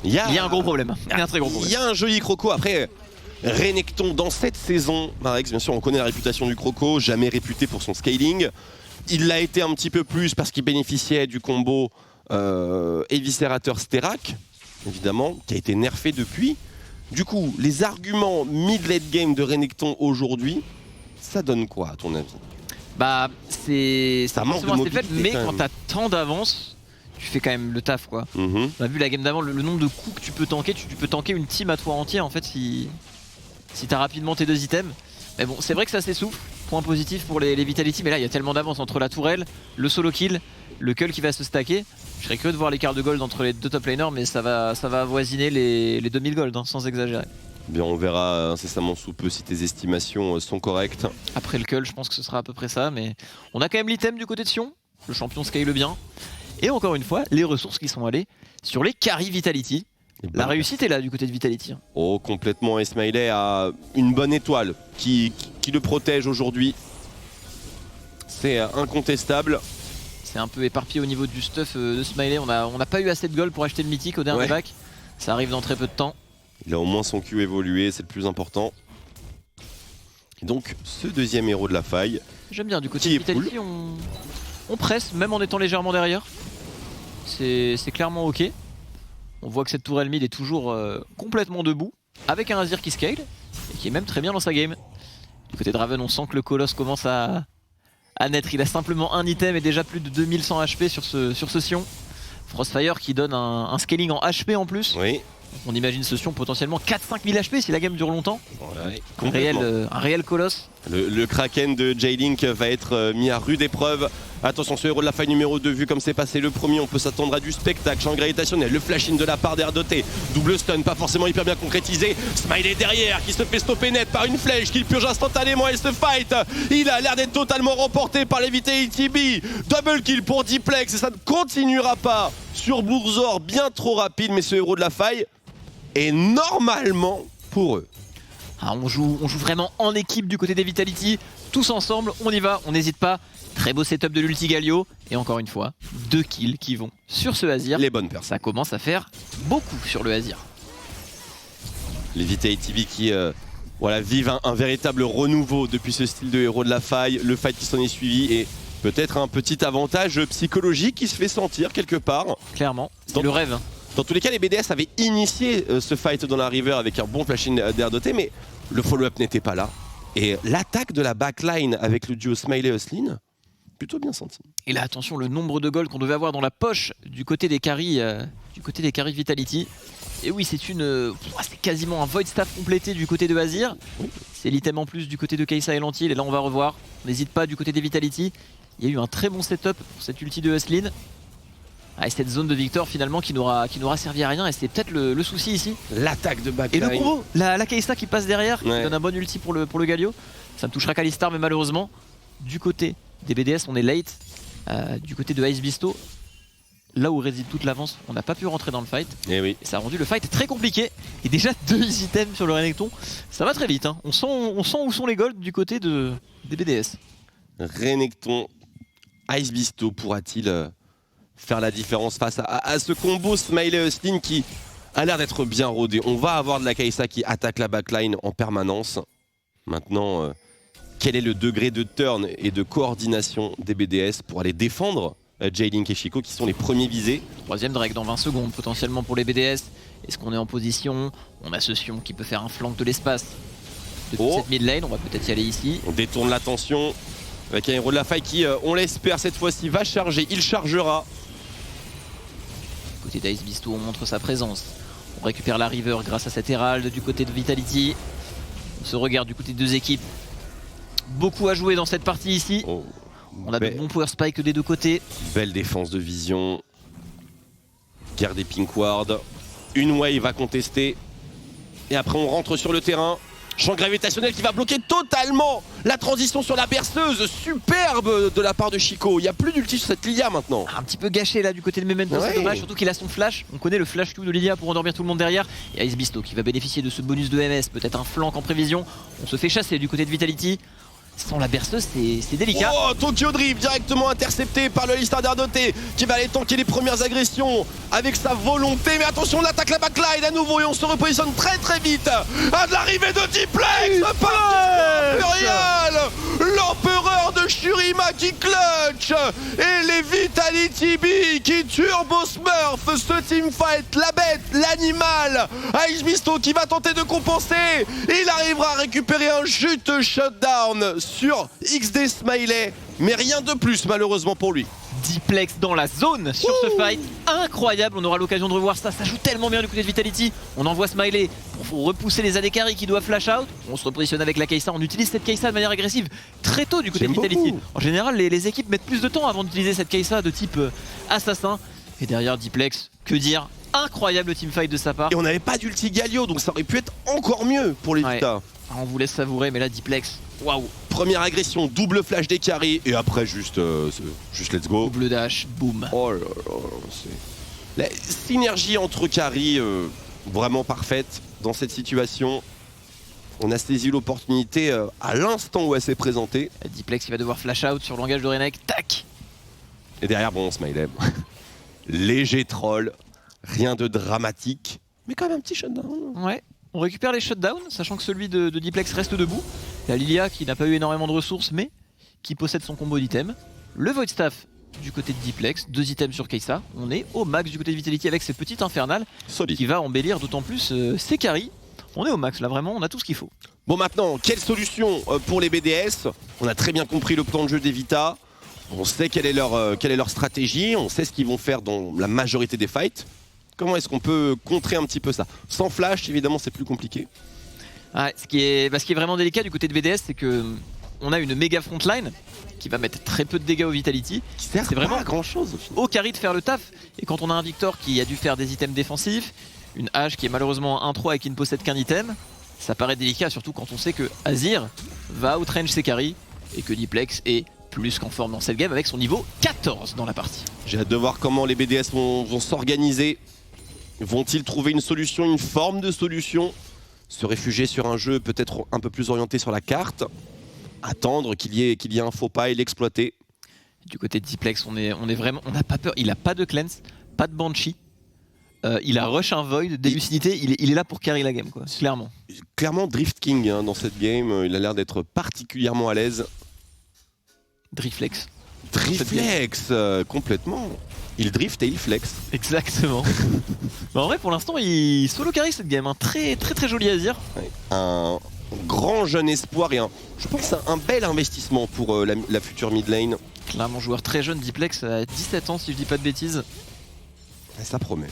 un gros problème, il y a un très gros problème. Il y a un joli croco. Après, Renekton dans cette saison, Marex, bien sûr on connaît la réputation du croco, jamais réputé pour son scaling. Il l'a été un petit peu plus parce qu'il bénéficiait du combo Éviscérateur Sterak, évidemment, qui a été nerfé depuis. Du coup, les arguments mid-late game de Renekton aujourd'hui, ça donne quoi à ton avis? Bah, ça manque de mobilité, mais quand t'as tant d'avance, tu fais quand même le taf quoi. On a vu la game d'avant, le nombre de coups que tu peux tanker, tu peux tanker une team à toi entière en fait si t'as rapidement tes 2 items. Mais bon, c'est vrai que ça s'essouffle, point positif pour les Vitality, mais là il y a tellement d'avance entre la tourelle, le solo kill, le cull qui va se stacker. Je serais curieux de voir l'écart de gold entre les deux top laners, mais ça va avoisiner les 2000 gold, hein, sans exagérer. Bien, on verra incessamment sous peu si tes estimations sont correctes. Après le cull, je pense que ce sera à peu près ça, mais on a quand même l'item du côté de Sion, le champion scale bien. Et encore une fois, les ressources qui sont allées sur les carry Vitality. La réussite est là du côté de Vitality. Oh, complètement. Et Smiley a une bonne étoile qui le protège aujourd'hui. C'est incontestable. C'est un peu éparpillé au niveau du stuff de Smiley. On n'a pas eu assez de gold pour acheter le mythique au dernier bac. Ça arrive dans très peu de temps. Il a au moins son Q évolué, c'est le plus important. Donc ce deuxième héros de la faille. J'aime bien, du côté Qui de est cool. Vitality, on presse, même en étant légèrement derrière. C'est clairement ok. On voit que cette tourelle mid est toujours complètement debout, avec un Azir qui scale, et qui est même très bien dans sa game. Du côté de Draven, on sent que le Colosse commence à naître. Il a simplement un item et déjà plus de 2100 HP sur ce Sion. Frostfire qui donne un scaling en HP en plus. Oui. On imagine ce Sion potentiellement 4-5 000 HP si la game dure longtemps. Ouais, Un réel Colosse. Le Kraken de J-Link va être mis à rude épreuve. Attention, ce héros de la faille numéro 2, vu comme c'est passé le premier, on peut s'attendre à du spectacle. Champ gravitationnel, le flash-in de la part d'R2T. Double stun, pas forcément hyper bien concrétisé. Smiley derrière, qui se fait stopper net par une flèche, qu'il purge instantanément et se fight. Il a l'air d'être totalement remporté par les Vitality B. Double kill pour Diplex, et ça ne continuera pas sur Bourzor, bien trop rapide, mais ce héros de la faille est normalement pour eux. Ah, on joue vraiment en équipe du côté des Vitality, tous ensemble, on y va, on n'hésite pas. Très beau setup de l'ulti Galio, et encore une fois, 2 kills qui vont sur ce Azir. Les bonnes personnes. Ça commence à faire beaucoup sur le Azir. Les Vitality B qui voilà, vivent un véritable renouveau depuis ce style de héros de la faille, le fight qui s'en est suivi et peut-être un petit avantage psychologique qui se fait sentir quelque part. Clairement, c'est le rêve. Dans tous les cas, les BDS avaient initié ce fight dans la river avec un bon flashing d'R2T, mais le follow-up n'était pas là. Et l'attaque de la backline avec le duo Smiley-Huslin, plutôt bien senti. Et là, attention, le nombre de gold qu'on devait avoir dans la poche du côté des carries Vitality. Et oui, c'est quasiment un Void Staff complété du côté de Azir. C'est l'item en plus du côté de Kai'Sa et Lantil. Et là, on va revoir. N'hésite pas du côté des Vitality. Il y a eu un très bon setup pour cette ulti de Huslin. Ah, et cette zone de victor finalement qui n'aura servi à rien. Et c'est peut-être le souci ici. L'attaque de Et backline. le combo, la Kai'Sa qui passe derrière, qui Ouais. donne un bon ulti pour le Galio. Ça ne touchera qu'Alistar, mais malheureusement, du côté des BDS, on est late. Du côté de Ice Beasto, là où réside toute l'avance, on n'a pas pu rentrer dans le fight. Et oui. Et ça a rendu le fight très compliqué. Et déjà 2 items sur le Renekton, ça va très vite. Hein. On sent où sont les golds du côté des BDS. Renekton, Ice Beasto pourra-t-il faire la différence face à ce combo Smiley-Huslin qui a l'air d'être bien rodé. On va avoir de la Kai'Sa qui attaque la backline en permanence. Maintenant, quel est le degré de turn et de coordination des BDS pour aller défendre J-Link et Chico qui sont les premiers visés? Troisième Drake dans 20 secondes potentiellement pour les BDS. Est-ce qu'on est en position? On a ce Sion qui peut faire un flank de l'espace depuis cette mid lane. On va peut-être y aller ici. On détourne l'attention avec un héros de la faille qui, on l'espère cette fois-ci, va charger. Il chargera. Côté d'Ice Beasto, on montre sa présence. On récupère la river grâce à cet Herald du côté de Vitality. On se regarde du côté de deux équipes. Beaucoup à jouer dans cette partie ici. Oh, on a de bons power spikes des deux côtés. Belle défense de vision. Guerre des Pinkward. Une wave à contester. Et après on rentre sur le terrain. Champ gravitationnel qui va bloquer totalement la transition sur la berceuse. Superbe de la part de Chico. Il n'y a plus d'ulti sur cette Lilia maintenant. Un petit peu gâché là du côté de Memento, c'est dommage, surtout qu'il a son flash. On connaît le flash Q de Lilia pour endormir tout le monde derrière. Et Ice Beasto qui va bénéficier de ce bonus de MS, peut-être un flank en prévision. On se fait chasser du côté de Vitality. Sans la berceuse, c'est délicat. Oh, Tokyo Drift directement intercepté par le Alistar d'R2T qui va aller tanker les premières agressions avec sa volonté. Mais attention, on attaque la backline à nouveau et on se repositionne très très vite à de l'arrivée de Diplex par Impérial, l'empereur de Shurima qui clutch et les Vitality B qui turbo smurf ce teamfight, la bête, l'animal. Ice Beasto qui va tenter de compenser. Il arrivera à récupérer un chute shutdown sur XD Smiley, mais rien de plus malheureusement pour lui. Diplex dans la zone sur ce fight, incroyable, on aura l'occasion de revoir ça, ça joue tellement bien du côté de Vitality. On envoie Smiley pour repousser les AD carry qui doivent flash out, on se repositionne avec la Kai'Sa, on utilise cette Kai'Sa de manière agressive très tôt du côté de Vitality. En général les équipes mettent plus de temps avant d'utiliser cette Kai'Sa de type assassin. Et derrière Diplex, que dire, incroyable teamfight de sa part. Et on n'avait pas d'ulti Galio, donc ça aurait pu être encore mieux pour les Vita. On vous laisse savourer, mais là Diplex, waouh. Première agression, double flash des carrés, et après juste let's go. Double dash, boum. Oh là là, c'est... La synergie entre carry, vraiment parfaite dans cette situation. On a saisi l'opportunité à l'instant où elle s'est présentée. Diplex il va devoir flash out sur le langage de Renek, tac. Et derrière, bon, Smiley, léger troll, rien de dramatique, mais quand même un petit shutdown. Ouais. On récupère les shutdowns, sachant que celui de Diplex reste debout. La Lilia qui n'a pas eu énormément de ressources mais qui possède son combo d'items. Le Void Staff du côté de Diplex, 2 items sur Kai'Sa. On est au max du côté de Vitality avec ses petites infernales Solide. qui va embellir d'autant plus ses carries. On est au max là, vraiment, on a tout ce qu'il faut. Bon maintenant, quelle solution pour les BDS? On a très bien compris le plan de jeu d'Evita. On sait quelle est leur stratégie, on sait ce qu'ils vont faire dans la majorité des fights. Comment est-ce qu'on peut contrer un petit peu ça? Sans flash, évidemment, c'est plus compliqué. Ah, ce qui est vraiment délicat du côté de BDS, c'est que on a une méga frontline qui va mettre très peu de dégâts au Vitality. C'est vraiment grand chose au final. Au carry de faire le taf. Et quand on a un Victor qui a dû faire des items défensifs, une Ashe qui est malheureusement 1-3 et qui ne possède qu'un item, ça paraît délicat, surtout quand on sait que Azir va outrange ses carries et que Diplex est plus qu'en forme dans cette game avec son niveau 14 dans la partie. J'ai hâte de voir comment les BDS vont s'organiser. Vont-ils trouver une solution, une forme de solution? Se réfugier sur un jeu peut-être un peu plus orienté sur la carte? Attendre qu'il y ait un faux pas et l'exploiter? Du côté de Diplex, on est vraiment, on n'a pas peur. Il a pas de cleanse, pas de Banshee. Il a rush un Void, des lucidités, il est là pour carry la game, quoi, clairement. Clairement Drift King dans cette game, il a l'air d'être particulièrement à l'aise. Driftflex. Driftflex, complètement. Il drift et il flex. Exactement. Mais en vrai, pour l'instant, il solo carry cette game, hein. Très joli à dire. Ouais. Un grand jeune espoir et je pense un bel investissement pour la future mid lane. Clairement, joueur très jeune, Diplex à 17 ans si je dis pas de bêtises. Et ça promet.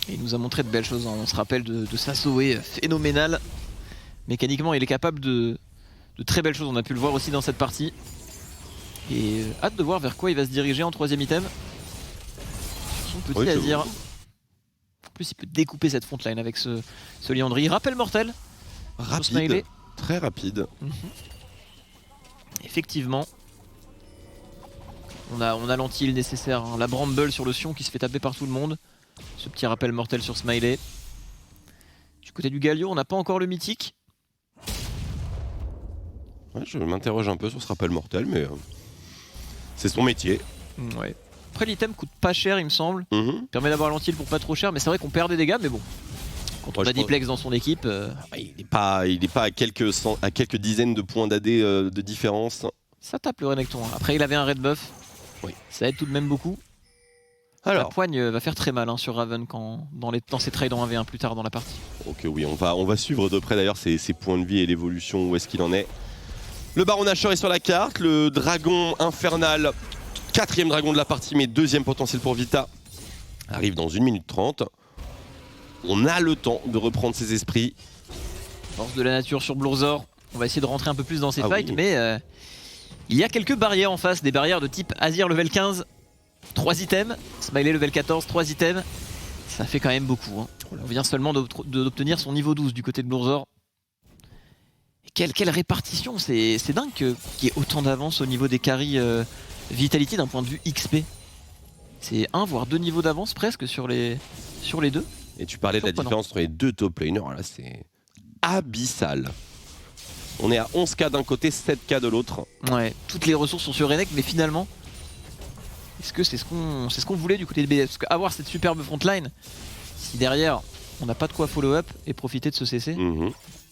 Et il nous a montré de belles choses, hein. On se rappelle de sa Zoé phénoménale. Mécaniquement, il est capable de très belles choses, on a pu le voir aussi dans cette partie. Et hâte de voir vers quoi il va se diriger en 3ème item. Sur son petit Azir. En plus, il peut découper cette frontline avec ce Liandry. Rappel mortel. Rapide, très rapide. Effectivement. On a l'anti-heal nécessaire, hein. La Bramble sur le Sion qui se fait taper par tout le monde. Ce petit rappel mortel sur Smiley. Du côté du Galio, on n'a pas encore le mythique. Ouais, je m'interroge un peu sur ce rappel mortel, mais c'est son métier. Ouais. Après, l'item coûte pas cher, il me semble. Permet d'avoir l'anti-heal pour pas trop cher, mais c'est vrai qu'on perd des dégâts, mais bon. Quand on a Diplex dans son équipe. Il n'est pas à quelques dizaines de points d'AD de différence. Ça tape le Renekton. Après, il avait un red buff. Oui. Ça aide tout de même beaucoup. Alors. La poigne va faire très mal, hein, sur Raven dans ses trades en 1v1 plus tard dans la partie. Ok, oui, on va suivre de près d'ailleurs ses points de vie et l'évolution, où est-ce qu'il en est. Le Baron Nashor est sur la carte, le dragon infernal, 4ème dragon de la partie, mais 2ème potentiel pour Vita, arrive dans 1 minute 30. On a le temps de reprendre ses esprits. Force de la nature sur Blurzor. On va essayer de rentrer un peu plus dans ces fights, oui. mais il y a quelques barrières en face, des barrières de type Azir level 15, 3 items, Smiley level 14, 3 items. Ça fait quand même beaucoup, hein. On vient seulement d'obtenir son niveau 12 du côté de Blurzor. Quelle répartition, c'est dingue qu'il y ait autant d'avance au niveau des carries Vitality d'un point de vue XP. C'est 1 voire 2 niveaux d'avance presque sur les deux. Et tu parlais de la différence entre les deux top laners, là c'est abyssal. On est à 11k d'un côté, 7k de l'autre. Ouais, toutes les ressources sont sur Renek, mais finalement, est-ce que c'est ce qu'on voulait du côté de BDS? Parce qu'avoir cette superbe frontline, si derrière on n'a pas de quoi follow-up et profiter de ce CC,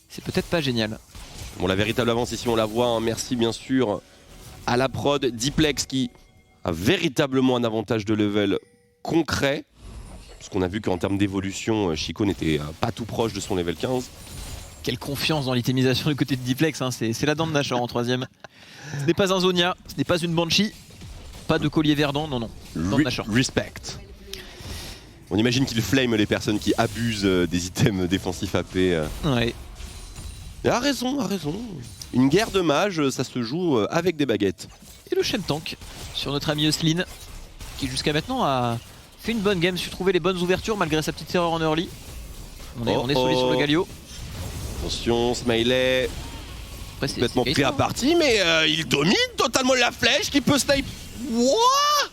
c'est peut-être pas génial. Bon, la véritable avance ici, on la voit, hein. Merci bien sûr à la prod, Diplex qui a véritablement un avantage de level concret. Parce qu'on a vu qu'en termes d'évolution, Chico n'était pas tout proche de son level 15. Quelle confiance dans l'itémisation du côté de Diplex, hein. C'est la dent de Nashor en 3ème. Ce n'est pas un Zonia, ce n'est pas une Banshee, pas de collier verdant, non. Dent de Nashor. Respect. On imagine qu'il flame les personnes qui abusent des items défensifs AP. Ouais. Et a raison. Une guerre de mages, ça se joue avec des baguettes. Et le Shen Tank sur notre ami Euslin, qui jusqu'à maintenant a fait une bonne game, su trouver les bonnes ouvertures malgré sa petite erreur en early. On est solide sur le Galio. Attention, Smiley. Après, c'est complètement pris à partie, mais il domine totalement la flèche qui peut snipe. What?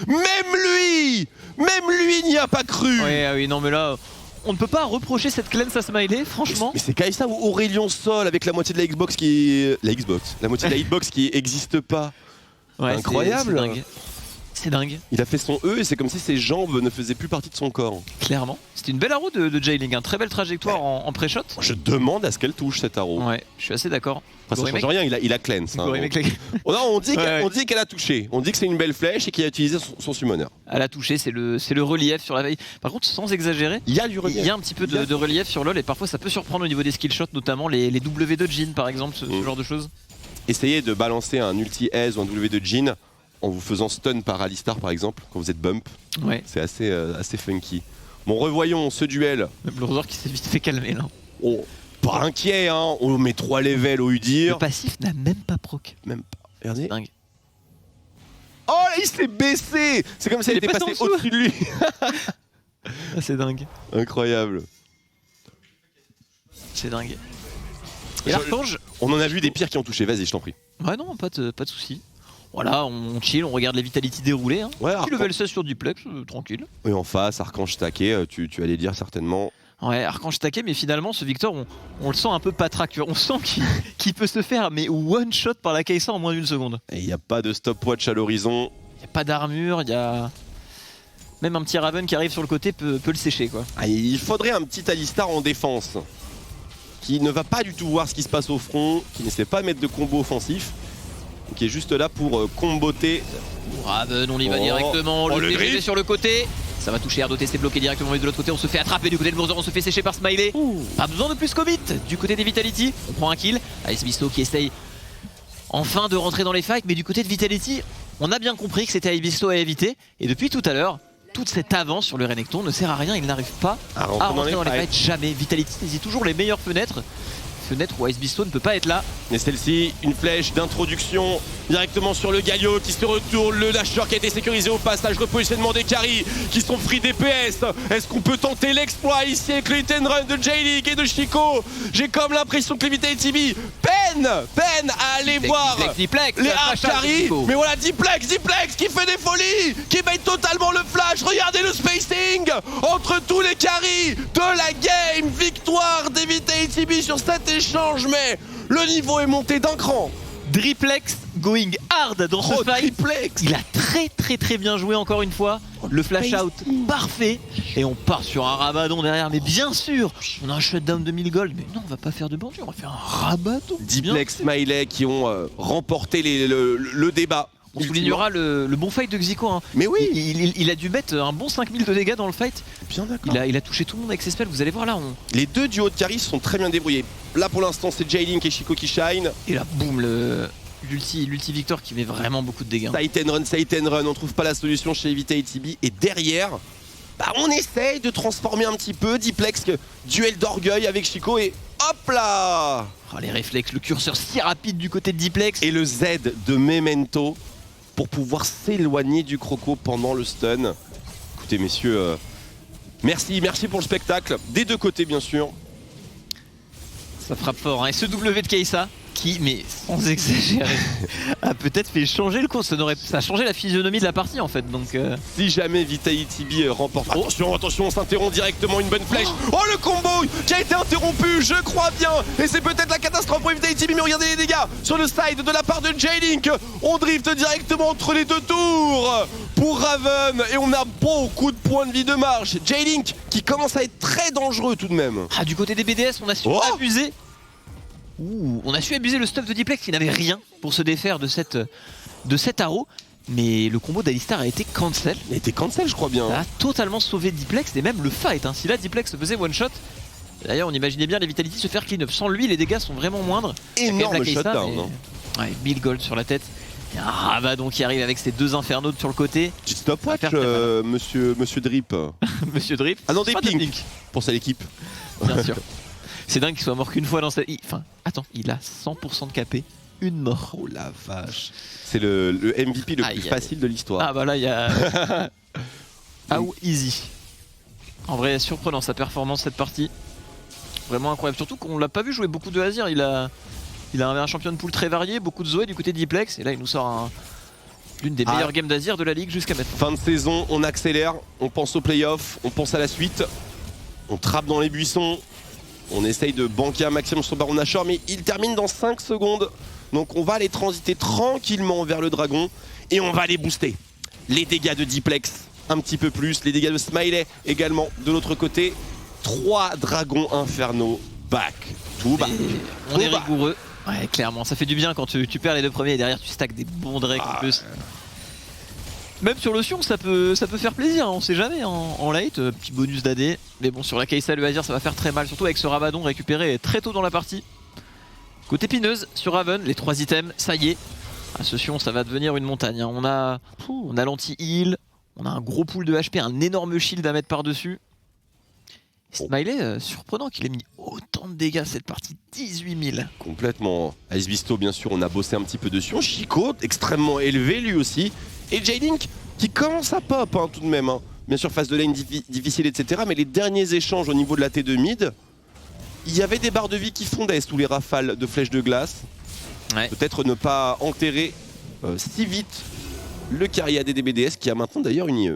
Même lui n'y a pas cru. Ouais, oui, non mais là, on ne peut pas reprocher cette cleanse à Smiley, franchement. Mais c'est Kai'Sa ou Aurélien Sol avec la moitié de la Xbox qui... La moitié de la hitbox qui n'existe pas. Ouais, incroyable. c'est dingue. C'est dingue. Il a fait son E et c'est comme si ses jambes ne faisaient plus partie de son corps. Clairement. C'était une belle arrow de Jailing, un très belle trajectoire en pré-shot. Je demande à ce qu'elle touche cette arrow. Ouais, je suis assez d'accord. Enfin, ça change rien, il a cleanse. Hein, oh non, on dit qu'elle a touché. On dit que c'est une belle flèche et qu'il a utilisé son summoner. Elle a touché, c'est le relief sur la veille. Par contre, sans exagérer, il y a du relief. Il y a un petit peu de relief sur LoL et parfois ça peut surprendre au niveau des skill shots, notamment les W de Jhin par exemple, ce genre de choses. Essayez de balancer un ulti aise ou un W de Jhin en vous faisant stun par Alistar par exemple, quand vous êtes bump. Ouais. C'est assez funky. Bon, revoyons ce duel. Même Lourdoir qui s'est vite fait calmer là. Oh, pas inquiet, hein. On met 3 levels au Udyr. Le passif n'a même pas proc. Même pas. Regardez. Dingue. Oh là, il s'est baissé. C'est comme si elle était passée au-dessus de lui. Ah, c'est dingue. Incroyable. C'est dingue. Et l'Archange, on en a vu des pires qui ont touché. Vas-y, je t'en prie. Ouais, non, pas de soucis. Voilà, on chill, on regarde les Vitality dérouler. Hein. Ouais, petit level 16 sur Duplex, tranquille. Et en face, Archange taqué, tu allais dire certainement. Ouais, Archange taqué, mais finalement, ce Victor, on le sent un peu patraque. On sent qu'il peut se faire mais one shot par la Kai'Sa en moins d'une seconde. Et il n'y a pas de stopwatch à l'horizon. Il n'y a pas d'armure, il y a. Même un petit Raven qui arrive sur le côté peut le sécher, quoi. Ah, il faudrait un petit Alistar en défense qui ne va pas du tout voir ce qui se passe au front, qui ne sait pas mettre de combo offensif, qui est juste là pour comboter. Raven, on y va directement, le TGV sur le côté. Ça va toucher R2T, c'est bloqué directement de l'autre côté, on se fait attraper du côté de Lourdoir, on se fait sécher par Smiley. Pas besoin de plus commit du côté des Vitality, on prend un kill. Ice Beast qui essaye enfin de rentrer dans les fights, mais du côté de Vitality, on a bien compris que c'était Ice Beast à éviter. Et depuis tout à l'heure, toute cette avance sur le Renekton ne sert à rien, il n'arrive pas à rentrer dans les fights. Jamais. Vitality saisit toujours les meilleures fenêtres où Ice Beast ne peut pas être là. Et celle-ci, une flèche d'introduction directement sur le Galio qui se retourne, le lâcheur qui a été sécurisé au passage, repositionnement des carries qui sont free DPS. Est-ce qu'on peut tenter l'exploit ici avec le hit and run de Jailing et de Chico? J'ai comme l'impression que les Vitality peine à aller voir Diplex, les hard carry. Mais voilà, Diplex qui fait des folies, qui bait totalement le flash. Regardez le spacing entre tous les carries de la game. Victoire des Vitality sur cet échange, mais le niveau est monté d'un cran. Driplex going hard dans ce fight. Driplex. Il a très bien joué encore une fois. Le flash out parfait. Et on part sur un Rabadon derrière. Mais bien sûr, on a un shutdown de 1000 gold. Mais non, on va pas faire de bandit, on va faire un Rabadon. Diplex, Smiley qui ont remporté le débat. On soulignera le bon fight de Xico. Hein. Mais oui, il a dû mettre un bon 5000 de dégâts dans le fight. Bien d'accord. Il a touché tout le monde avec ses spells. Vous allez voir là. Les deux duos de carry sont très bien débrouillés. Là pour l'instant c'est Jailing et Chico qui shine. Et là boum, l'ulti Victor qui met vraiment beaucoup de dégâts. Site and run, on trouve pas la solution chez Vitality. Et derrière, on essaye de transformer un petit peu Diplex, duel d'orgueil avec Chico et hop là. Oh, les réflexes, le curseur si rapide du côté de Diplex. Et le Z de Memento pour pouvoir s'éloigner du croco pendant le stun. Écoutez messieurs, merci pour le spectacle, des deux côtés bien sûr. Ça frappe fort, hein. Et ce W de Kai'Sa qui, mais sans exagérer, a peut-être fait changer le cours. Ça a changé la physionomie de la partie en fait. Donc si jamais Vitality remporte. Attention, on s'interrompt directement, une bonne flèche. Oh le combo qui a été interrompu, je crois bien. Et c'est peut-être la catastrophe pour Vitality, mais regardez les dégâts sur le side de la part de Jailing. On drift directement entre les deux tours pour Raven et on a beaucoup de points de vie de marge. Jailing qui commence à être très dangereux tout de même. Ah, du côté des BDS, on a su abuser. On a su abuser le stuff de Diplex qui n'avait rien pour se défaire de cette arrow. Mais le combo d'Alistar a été cancel. Il a été cancel, je crois bien. Ça a totalement sauvé Diplex et même le fight. Hein. Si là Diplex se faisait one shot, d'ailleurs on imaginait bien les Vitality se faire clean up. Sans lui, les dégâts sont vraiment moindres. Énorme shutdown. Mais... Ouais, 1000 gold sur la tête. Il y a un Rabadon qui arrive avec ses deux infernos sur le côté. Petite stopwatch, monsieur Drip. Monsieur Drip. Ah non, des Pink. Pour sa équipe. Bien sûr. C'est dingue qu'il soit mort qu'une fois dans sa... Enfin, attends, il a 100% de KP. Une mort. Oh la vache. C'est le MVP le plus facile de l'histoire. Ah bah là, il y a... How easy. En vrai, surprenant sa performance cette partie. Vraiment incroyable. Surtout qu'on l'a pas vu jouer beaucoup de Azir. Il a un champion de pool très varié, beaucoup de Zoé du côté de Diplex. Et là, il nous sort l'une des meilleures games d'Azir de la ligue jusqu'à maintenant. Fin de saison, on accélère, on pense aux playoffs, on pense à la suite. On trappe dans les buissons. On essaye de banquer un maximum sur Baron Nashor, mais il termine dans 5 secondes. Donc on va aller transiter tranquillement vers le dragon et on va aller booster. Les dégâts de Diplex, un petit peu plus. Les dégâts de Smiley également de l'autre côté. 3 dragons infernaux back. Tout back. On est rigoureux. Ouais, clairement. Ça fait du bien quand tu perds les 2 premiers et derrière tu stacks des bons drakes en plus. Même sur le Sion, ça peut faire plaisir, on sait jamais en late, petit bonus d'AD. Mais bon, sur la Kai'Sa, le Azir, ça va faire très mal, surtout avec ce Rabadon récupéré très tôt dans la partie. Côté pineuse, sur Raven, les 3 items, ça y est. À ce Sion, ça va devenir une montagne. Hein. On a l'anti-heal, on a un gros pool de HP, un énorme shield à mettre par-dessus. Smiley, surprenant qu'il ait mis autant de dégâts cette partie, 18 000. Complètement. Ice Bisto, bien sûr, on a bossé un petit peu dessus. Chico, extrêmement élevé lui aussi. Et J-Link qui commence à pop hein, tout de même. Hein. Bien sûr, phase de lane difficile, etc. Mais les derniers échanges au niveau de la T2 mid, il y avait des barres de vie qui fondaient sous les rafales de flèches de glace. Ouais. Peut-être ne pas enterrer si vite le carry AD des BDS qui a maintenant d'ailleurs une IE.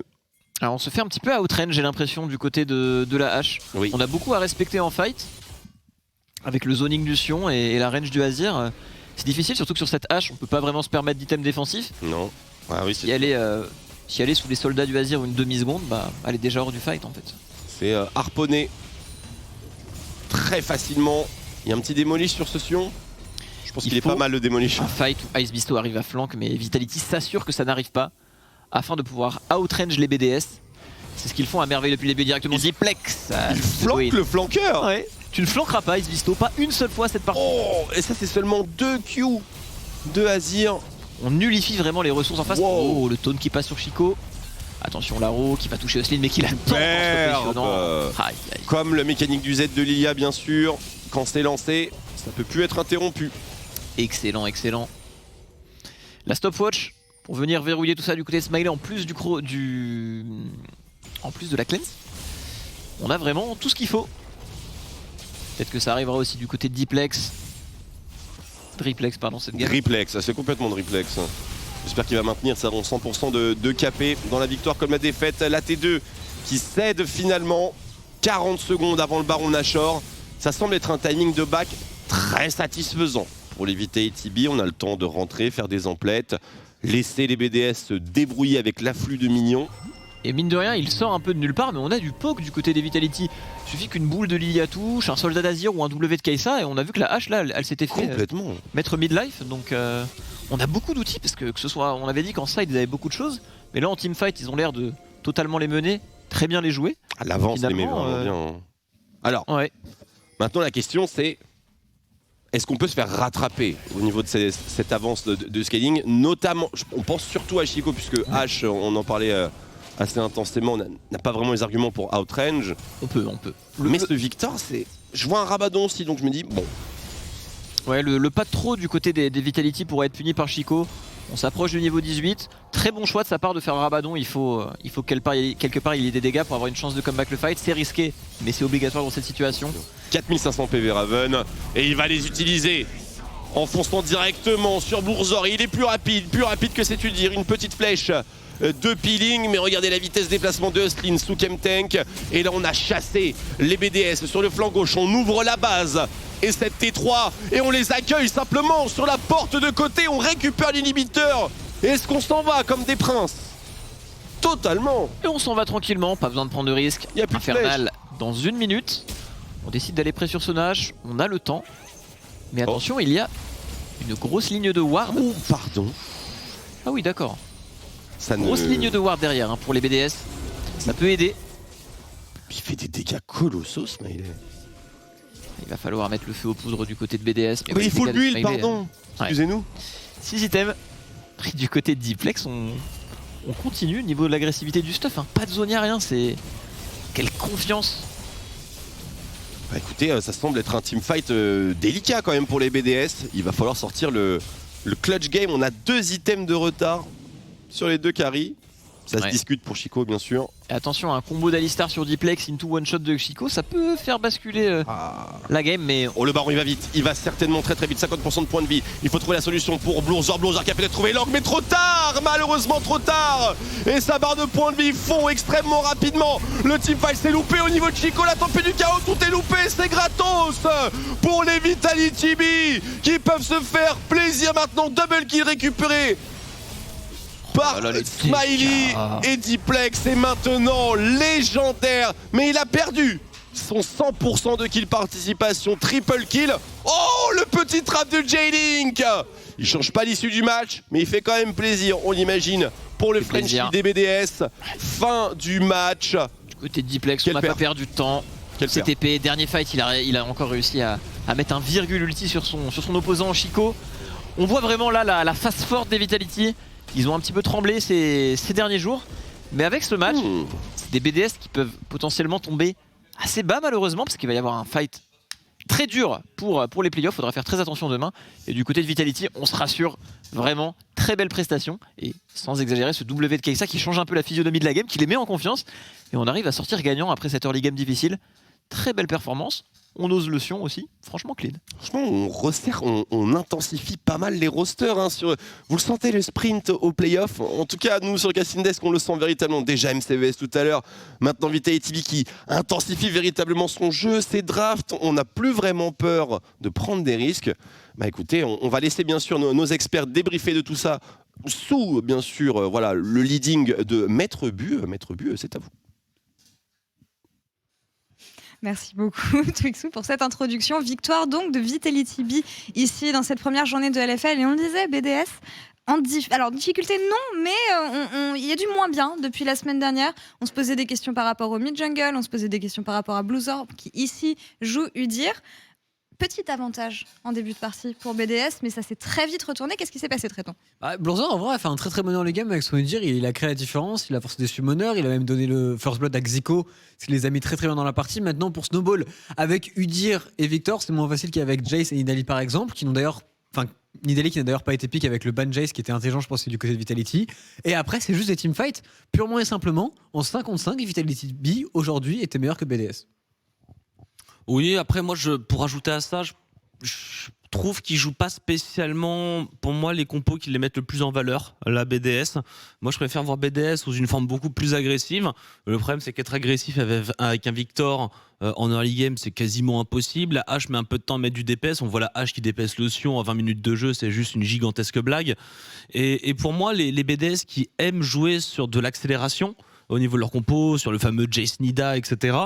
Alors on se fait un petit peu outrange, j'ai l'impression, du côté de la hache. Oui. On a beaucoup à respecter en fight. Avec le zoning du Sion et la range du Azir. C'est difficile, surtout que sur cette hache, on peut pas vraiment se permettre d'items défensifs. Non. Ah oui, si elle est sous les soldats du Azir une demi-seconde, bah elle est déjà hors du fight en fait. C'est harponné très facilement. Il y a un petit démolish sur ce Sion. Je pense qu'il est pas mal le démolish. Un fight où Ice Bisto arrive à flank, mais Vitality s'assure que ça n'arrive pas afin de pouvoir outrange les BDS. C'est ce qu'ils font à merveille depuis le début directement. Diplex. Il flanque le flanqueur. Ouais. Tu ne flanqueras pas Ice Bisto, pas une seule fois cette partie. Oh, et ça c'est seulement 2 Q de Azir. On nullifie vraiment les ressources en face. Wow. Oh, le taunt qui passe sur Chico. Attention Laro qui va toucher Oslin mais qui l'attend. Comme le mécanique du Z de Lilia bien sûr. Quand c'est lancé, ça peut plus être interrompu. Excellent, excellent. La stopwatch pour venir verrouiller tout ça du côté de Smiley en plus en plus de la cleanse. On a vraiment tout ce qu'il faut. Peut-être que ça arrivera aussi du côté de Diplex. Driplex, pardon, cette game. Driplex, c'est complètement Driplex. J'espère qu'il va maintenir ça dans 100% de KP dans la victoire comme la défaite. La T2 qui cède finalement 40 secondes avant le Baron Nashor. Ça semble être un timing de back très satisfaisant pour les Vitality B. On a le temps de rentrer, faire des emplettes, laisser les BDS se débrouiller avec l'afflux de minions. Et mine de rien, il sort un peu de nulle part, mais on a du poke du côté des Vitality. Il suffit qu'une boule de Lilia touche, un soldat d'Azir ou un W de Kai'Sa, et on a vu que la hache là, elle s'était fait mettre midlife. Donc on a beaucoup d'outils, parce que ce soit, on avait dit qu'en side ils avaient beaucoup de choses, mais là en teamfight ils ont l'air de totalement les mener, très bien les jouer. À l'avance, les met vraiment bien. Hein. Alors, maintenant la question c'est, est-ce qu'on peut se faire rattraper au niveau de cette avance de scaling, notamment, on pense surtout à Chico, puisque H, on en parlait assez intensément, on n'a pas vraiment les arguments pour outrange. On peut. Mais ce Victor, c'est... Je vois un Rabadon aussi, donc je me dis, bon... Ouais, le pas trop du côté des Vitality pourrait être puni par Chico. On s'approche du niveau 18. Très bon choix de sa part de faire Rabadon. Il faut quelque part il y ait des dégâts pour avoir une chance de comeback le fight. C'est risqué, mais c'est obligatoire dans cette situation. 4500 PV Raven, et il va les utiliser en fonçant directement sur Bourzor. Il est plus rapide que c'est tu dire. Une petite flèche de peeling, mais regardez la vitesse de déplacement de Oslin sous Chemtank. Et là on a chassé les BDS sur le flanc gauche. On ouvre la base et cette T3 et on les accueille simplement sur la porte de côté. On récupère l'inhibiteur. Et est-ce qu'on s'en va comme des princes? Totalement. Et on s'en va tranquillement, pas besoin de prendre de risque. Il y a plus Infernal dans 1 minute. On décide d'aller près sur ce Nash, on a le temps. Mais attention, il y a une grosse ligne de ward. Oh, pardon. Ah oui, d'accord. Grosse ligne de ward derrière pour les BDS. Ça peut aider. Il fait des dégâts colossaux, Smiley. Il va falloir mettre le feu aux poudres du côté de BDS. Mais il faut de l'huile, pardon. Excusez-nous. 6 items. Pris du côté de Diplex, on continue au niveau de l'agressivité du stuff. Pas de zone, rien. C'est... Quelle confiance. Bah écoutez, ça semble être un teamfight délicat quand même pour les BDS. Il va falloir sortir le clutch game. On a 2 items de retard sur les 2 carries. Ça se discute pour Chico bien sûr. Et attention, un combo d'Alistar sur Diplex into one shot de Chico, ça peut faire basculer la game, mais... Oh, le Baron il va vite, il va certainement très vite, 50% de points de vie. Il faut trouver la solution pour Blourzor qui a peut-être trouvé l'angle, mais trop tard, malheureusement trop tard. Et sa barre de points de vie fond extrêmement rapidement. Le teamfight s'est loupé au niveau de Chico, la tempête du chaos, tout est loupé, c'est gratos pour les Vitality B qui peuvent se faire plaisir maintenant. Double kill récupéré. par Oh là là, les Smiley dégâts. et Diplex est maintenant légendaire, mais il a perdu son 100% de kill participation, triple kill. Oh, le petit trap de J-Link. Il change pas l'issue du match, mais il fait quand même plaisir, on l'imagine, pour le Frenchie des BDS. Fin du match. Du côté de Diplex, Quel on n'a pas père. perdu de temps. CTP, dernier fight, il a encore réussi à mettre un virgule ulti sur son opposant Chico. On voit vraiment là la face forte des Vitality. Ils ont un petit peu tremblé ces derniers jours. Mais avec ce match, c'est des BDS qui peuvent potentiellement tomber assez bas malheureusement, parce qu'il va y avoir un fight très dur pour les playoffs. Il faudra faire très attention demain. Et du côté de Vitality, on se rassure, vraiment très belle prestation. Et sans exagérer, ce W de Kai'Sa qui change un peu la physionomie de la game, qui les met en confiance. Et on arrive à sortir gagnant après cette early game difficile. Très belle performance. On ose le Sion aussi, franchement clean. Franchement, on resserre, on intensifie pas mal les rosters. Hein, vous le sentez, le sprint au playoff. En tout cas, nous sur Casting Desk, on le sent véritablement. Déjà MCVS tout à l'heure, maintenant Vitality qui intensifie véritablement son jeu, ses drafts. On n'a plus vraiment peur de prendre des risques. Bah écoutez, on va laisser bien sûr nos experts débriefer de tout ça sous, bien sûr, voilà, le leading de Maître Bu. Maître Bu, c'est à vous. Merci beaucoup Twixou pour cette introduction. Victoire donc de Vitality B ici dans cette première journée de LFL. Et on le disait, BDS, alors difficulté non, mais il y a du moins bien depuis la semaine dernière. On se posait des questions par rapport au mid-jungle, on se posait des questions par rapport à Bluezorb qui ici joue Udyr. Petit avantage en début de partie pour BDS, mais ça s'est très vite retourné. Qu'est-ce qui s'est passé, Tréton? Bluezorb en vrai a fait un très très bon early game avec son Udyr. Il a créé la différence, il a forcé des summoners, il a même donné le first blood à Xico, ce qui les a mis très très bien dans la partie. Maintenant pour Snowball, avec Udyr et Victor, c'est moins facile qu'avec Jace et Nidalee par exemple, qui n'ont d'ailleurs... Nidalee qui n'a d'ailleurs pas été pick avec le ban Jace qui était intelligent, je pense, c'est du côté de Vitality. Et après, c'est juste des teamfights, purement et simplement, en 5 contre 5, Vitality B aujourd'hui était meilleur que BDS. Oui, après moi, pour ajouter à ça, je trouve qu'ils jouent pas spécialement, pour moi, les compos qui les mettent le plus en valeur, la BDS. Moi, je préfère voir BDS sous une forme beaucoup plus agressive. Le problème, c'est qu'être agressif avec un Victor en early game, c'est quasiment impossible. La H met un peu de temps à mettre du DPS. On voit la H qui DPS le Sion en 20 minutes de jeu, c'est juste une gigantesque blague. Et pour moi, les BDS qui aiment jouer sur de l'accélération, au niveau de leur compo, sur le fameux Jace Nida, etc.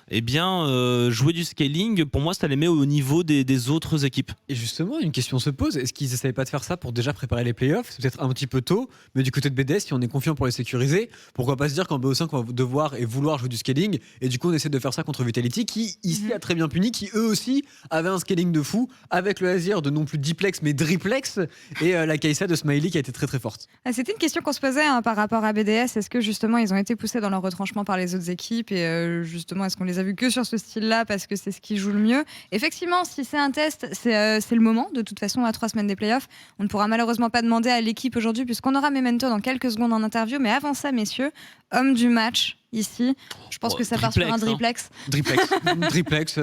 Eh bien, jouer du scaling, pour moi, ça les met au niveau des autres équipes. Et justement, une question se pose, est-ce qu'ils n'essayaient pas de faire ça pour déjà préparer les playoffs? C'est peut-être un petit peu tôt, mais du côté de BDS, si on est confiant pour les sécuriser, pourquoi pas se dire qu'en BO5, on va devoir et vouloir jouer du scaling, et du coup, on essaie de faire ça contre Vitality, qui ici a très bien puni, qui eux aussi avaient un scaling de fou, avec le Azir de non plus Diplex, mais Driplex, et la Kai'Sa de Smiley qui a été très très forte. C'était une question qu'on se posait par rapport à BDS. Est-ce que justement, ils ont été poussés dans leur retranchement par les autres équipes et justement est-ce qu'on les a vus que sur ce style-là parce que c'est ce qui joue le mieux? Effectivement, si c'est un test, c'est le moment. De toute façon, à 3 semaines des playoffs, on ne pourra malheureusement pas demander à l'équipe aujourd'hui puisqu'on aura Memento dans quelques secondes en interview. Mais avant ça, messieurs, homme du match ici, je pense que ça part sur un Driplex. Driplex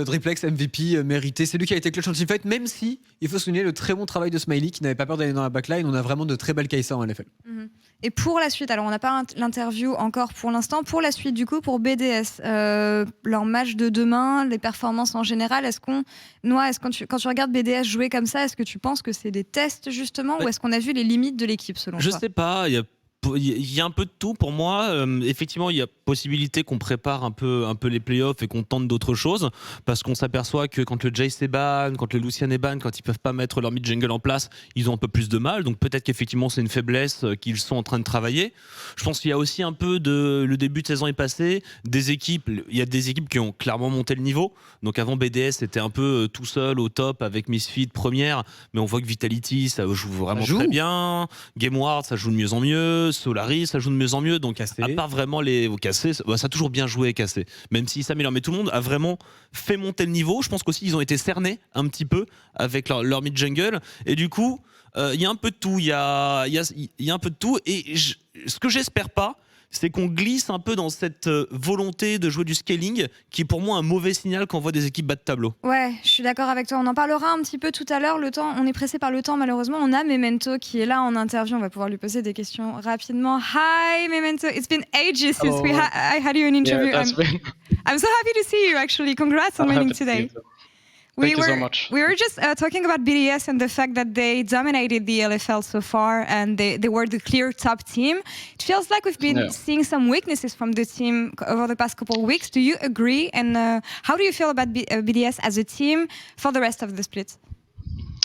MVP mérité. C'est lui qui a été clutch en teamfight, même si il faut souligner le très bon travail de Smiley qui n'avait pas peur d'aller dans la backline. On a vraiment de très belles Kai'Sa en LFL. Et pour la suite, alors on n'a pas l'interview encore pour l'instant, pour la suite du coup, pour BDS, leur match de demain, les performances en général, quand tu regardes BDS jouer comme ça, est-ce que tu penses que c'est des tests justement ou est-ce qu'on a vu les limites de l'équipe selon toi? Je sais pas, il y a un peu de tout pour moi. Effectivement, il y a possibilité qu'on prépare un peu les playoffs et qu'on tente d'autres choses parce qu'on s'aperçoit que quand le Jace est ban, quand le Lucian est ban, quand ils peuvent pas mettre leur mid-jungle en place, ils ont un peu plus de mal. Donc peut-être qu'effectivement c'est une faiblesse qu'ils sont en train de travailler. Je pense qu'il y a aussi un peu le début de saison est passé. Il y a des équipes qui ont clairement monté le niveau. Donc avant BDS était un peu tout seul au top avec Misfit première, mais on voit que Vitality ça joue vraiment très bien. GameWard ça joue de mieux en mieux. Solaris ça joue de mieux en mieux, donc Cassé. À part vraiment les Cassé, ça a toujours bien joué Cassé, même si ça s'améliore, mais tout le monde a vraiment fait monter le niveau. Je pense qu'aussi ils ont été cernés un petit peu avec leur mid jungle et du coup il y a un peu de tout, il y a un peu de tout et ce que j'espère pas, c'est qu'on glisse un peu dans cette volonté de jouer du scaling qui est pour moi un mauvais signal quand on voit des équipes bas de tableau. Ouais, je suis d'accord avec toi. On en parlera un petit peu tout à l'heure. Le temps, on est pressé par le temps malheureusement. On a Memento qui est là en interview. On va pouvoir lui poser des questions rapidement. Hi Memento, it's been ages since I had you in interview. Yeah, I'm so happy to see you actually. Congrats on winning today. Thank you so much. We were just talking about BDS and the fact that they dominated the LFL so far and they were the clear top team. It feels like we've been seeing some weaknesses from the team over the past couple of weeks. Do you agree? And how do you feel about BDS as a team for the rest of the split?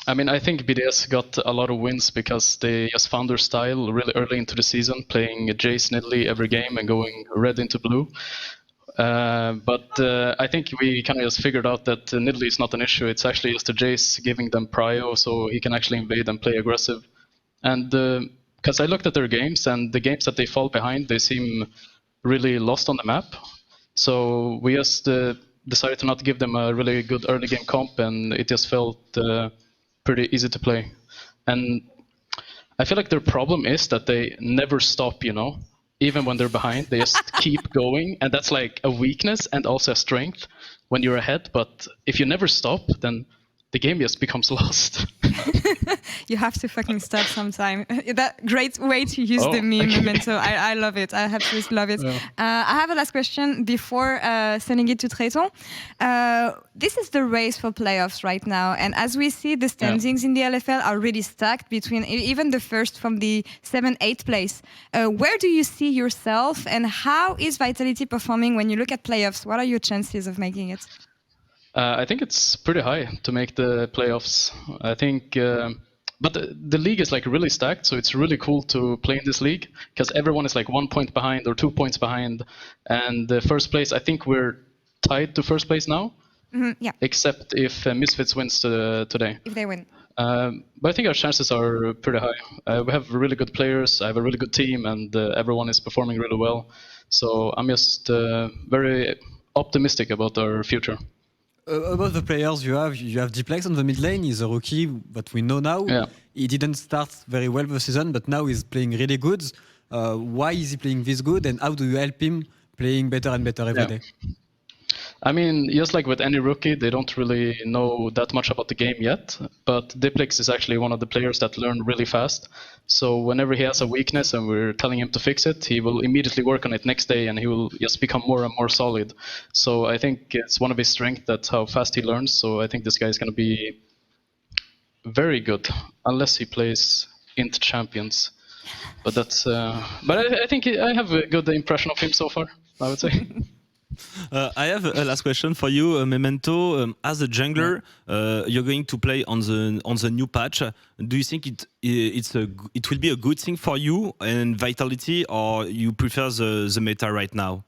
I mean, I think BDS got a lot of wins because they just found their style really early into the season, playing Jace Nidalee every game and going red into blue. But I think we kind of just figured out that Nidalee is not an issue. It's actually just the Jace giving them prio so he can actually invade and play aggressive. And because I looked at their games, and the games that they fall behind, they seem really lost on the map. So we just decided to not give them a really good early game comp, and it just felt pretty easy to play. And I feel like their problem is that they never stop, you know? Even when they're behind, they just keep going, and that's like a weakness and also a strength when you're ahead. But if you never stop, then the game just becomes lost. You have to fucking stop sometime. That great way to use the meme memento. I love it. I absolutely love it. Yeah. I have a last question before sending it to Tréton. This is the race for playoffs right now, and as we see, the standings in the LFL are really stacked between even the first from the 7-8 place. Where do you see yourself, and how is Vitality performing when you look at playoffs? What are your chances of making it? I think it's pretty high to make the playoffs. I think, but the league is like really stacked, so it's really cool to play in this league because everyone is like 1 point behind or 2 points behind, and the first place, I think we're tied to first place now. Yeah. Except if Misfits wins today. If they win. But I think our chances are pretty high. We have really good players. I have a really good team, and everyone is performing really well. So I'm just very optimistic about our future. About the players you have Dplex on the mid lane. He's a rookie that we know now. Yeah. He didn't start very well the season, but now he's playing really good. Why is he playing this good, and how do you help him playing better and better every day? I mean, just like with any rookie, they don't really know that much about the game yet. But Dplex is actually one of the players that learn really fast. So whenever he has a weakness and we're telling him to fix it, he will immediately work on it next day, and he will just become more and more solid. So I think it's one of his strengths, that's how fast he learns. So I think this guy is going to be very good, unless he plays Int Champions. But that's. But I think I have a good impression of him so far, I would say. I have a last question for you, Memento. As a jungler, you're going to play on the new patch. Do you think it will be a good thing for you and Vitality, or you prefer the meta right now?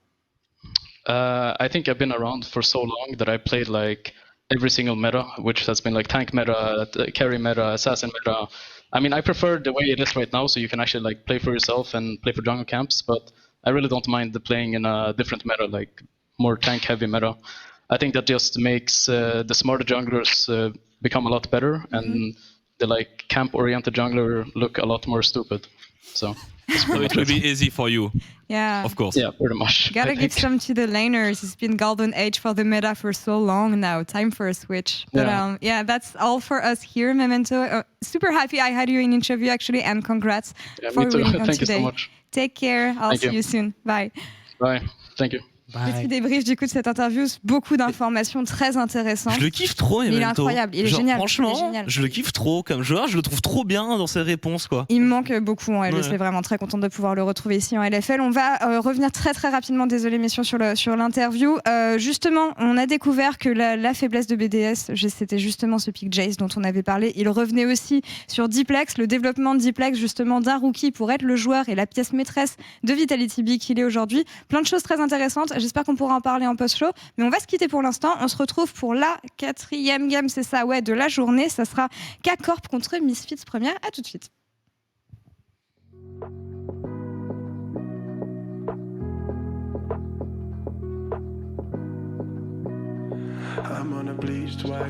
I think I've been around for so long that I played like every single meta, which has been like tank meta, carry meta, assassin meta. I mean, I prefer the way it is right now, so you can actually like play for yourself and play for jungle camps. But I really don't mind the playing in a different meta, like more tank heavy meta. I think that just makes the smarter junglers become a lot better, and the like camp oriented jungler look a lot more stupid. So it will be easy for you. Yeah. Of course. Yeah, pretty much. Gotta give some to the laners. It's been golden age for the meta for so long now. Time for a switch. But yeah, that's all for us here, Memento. Super happy I had you in interview actually, and congrats for me too. winning on Thank today. you so much. Take care. I'll see you soon. Bye. Bye. Thank you. Petit débrief du coup de cette interview, beaucoup d'informations très intéressantes. Je le kiffe trop, Il est incroyable, il est génial. Franchement, il est génial. je le kiffe trop comme joueur, je le trouve trop bien dans ses réponses, quoi. Il me manque beaucoup en LEC, vraiment très contente de pouvoir le retrouver ici en LFL. On va revenir très rapidement, désolé messieurs, sur l'interview. Justement, on a découvert que la faiblesse de BDS, c'était justement ce pick Jace dont on avait parlé. Il revenait aussi sur Dplex, le développement de Dplex justement d'un rookie pour être le joueur et la pièce maîtresse de Vitality B qu'il est aujourd'hui. Plein de choses très intéressantes, j'espère qu'on pourra en parler en post-show, mais on va se quitter pour l'instant. On se retrouve pour la 4e game, c'est ça, ouais, de la journée. Ça sera K-Corp contre Misfits première. À tout de suite. I'm on a bleached white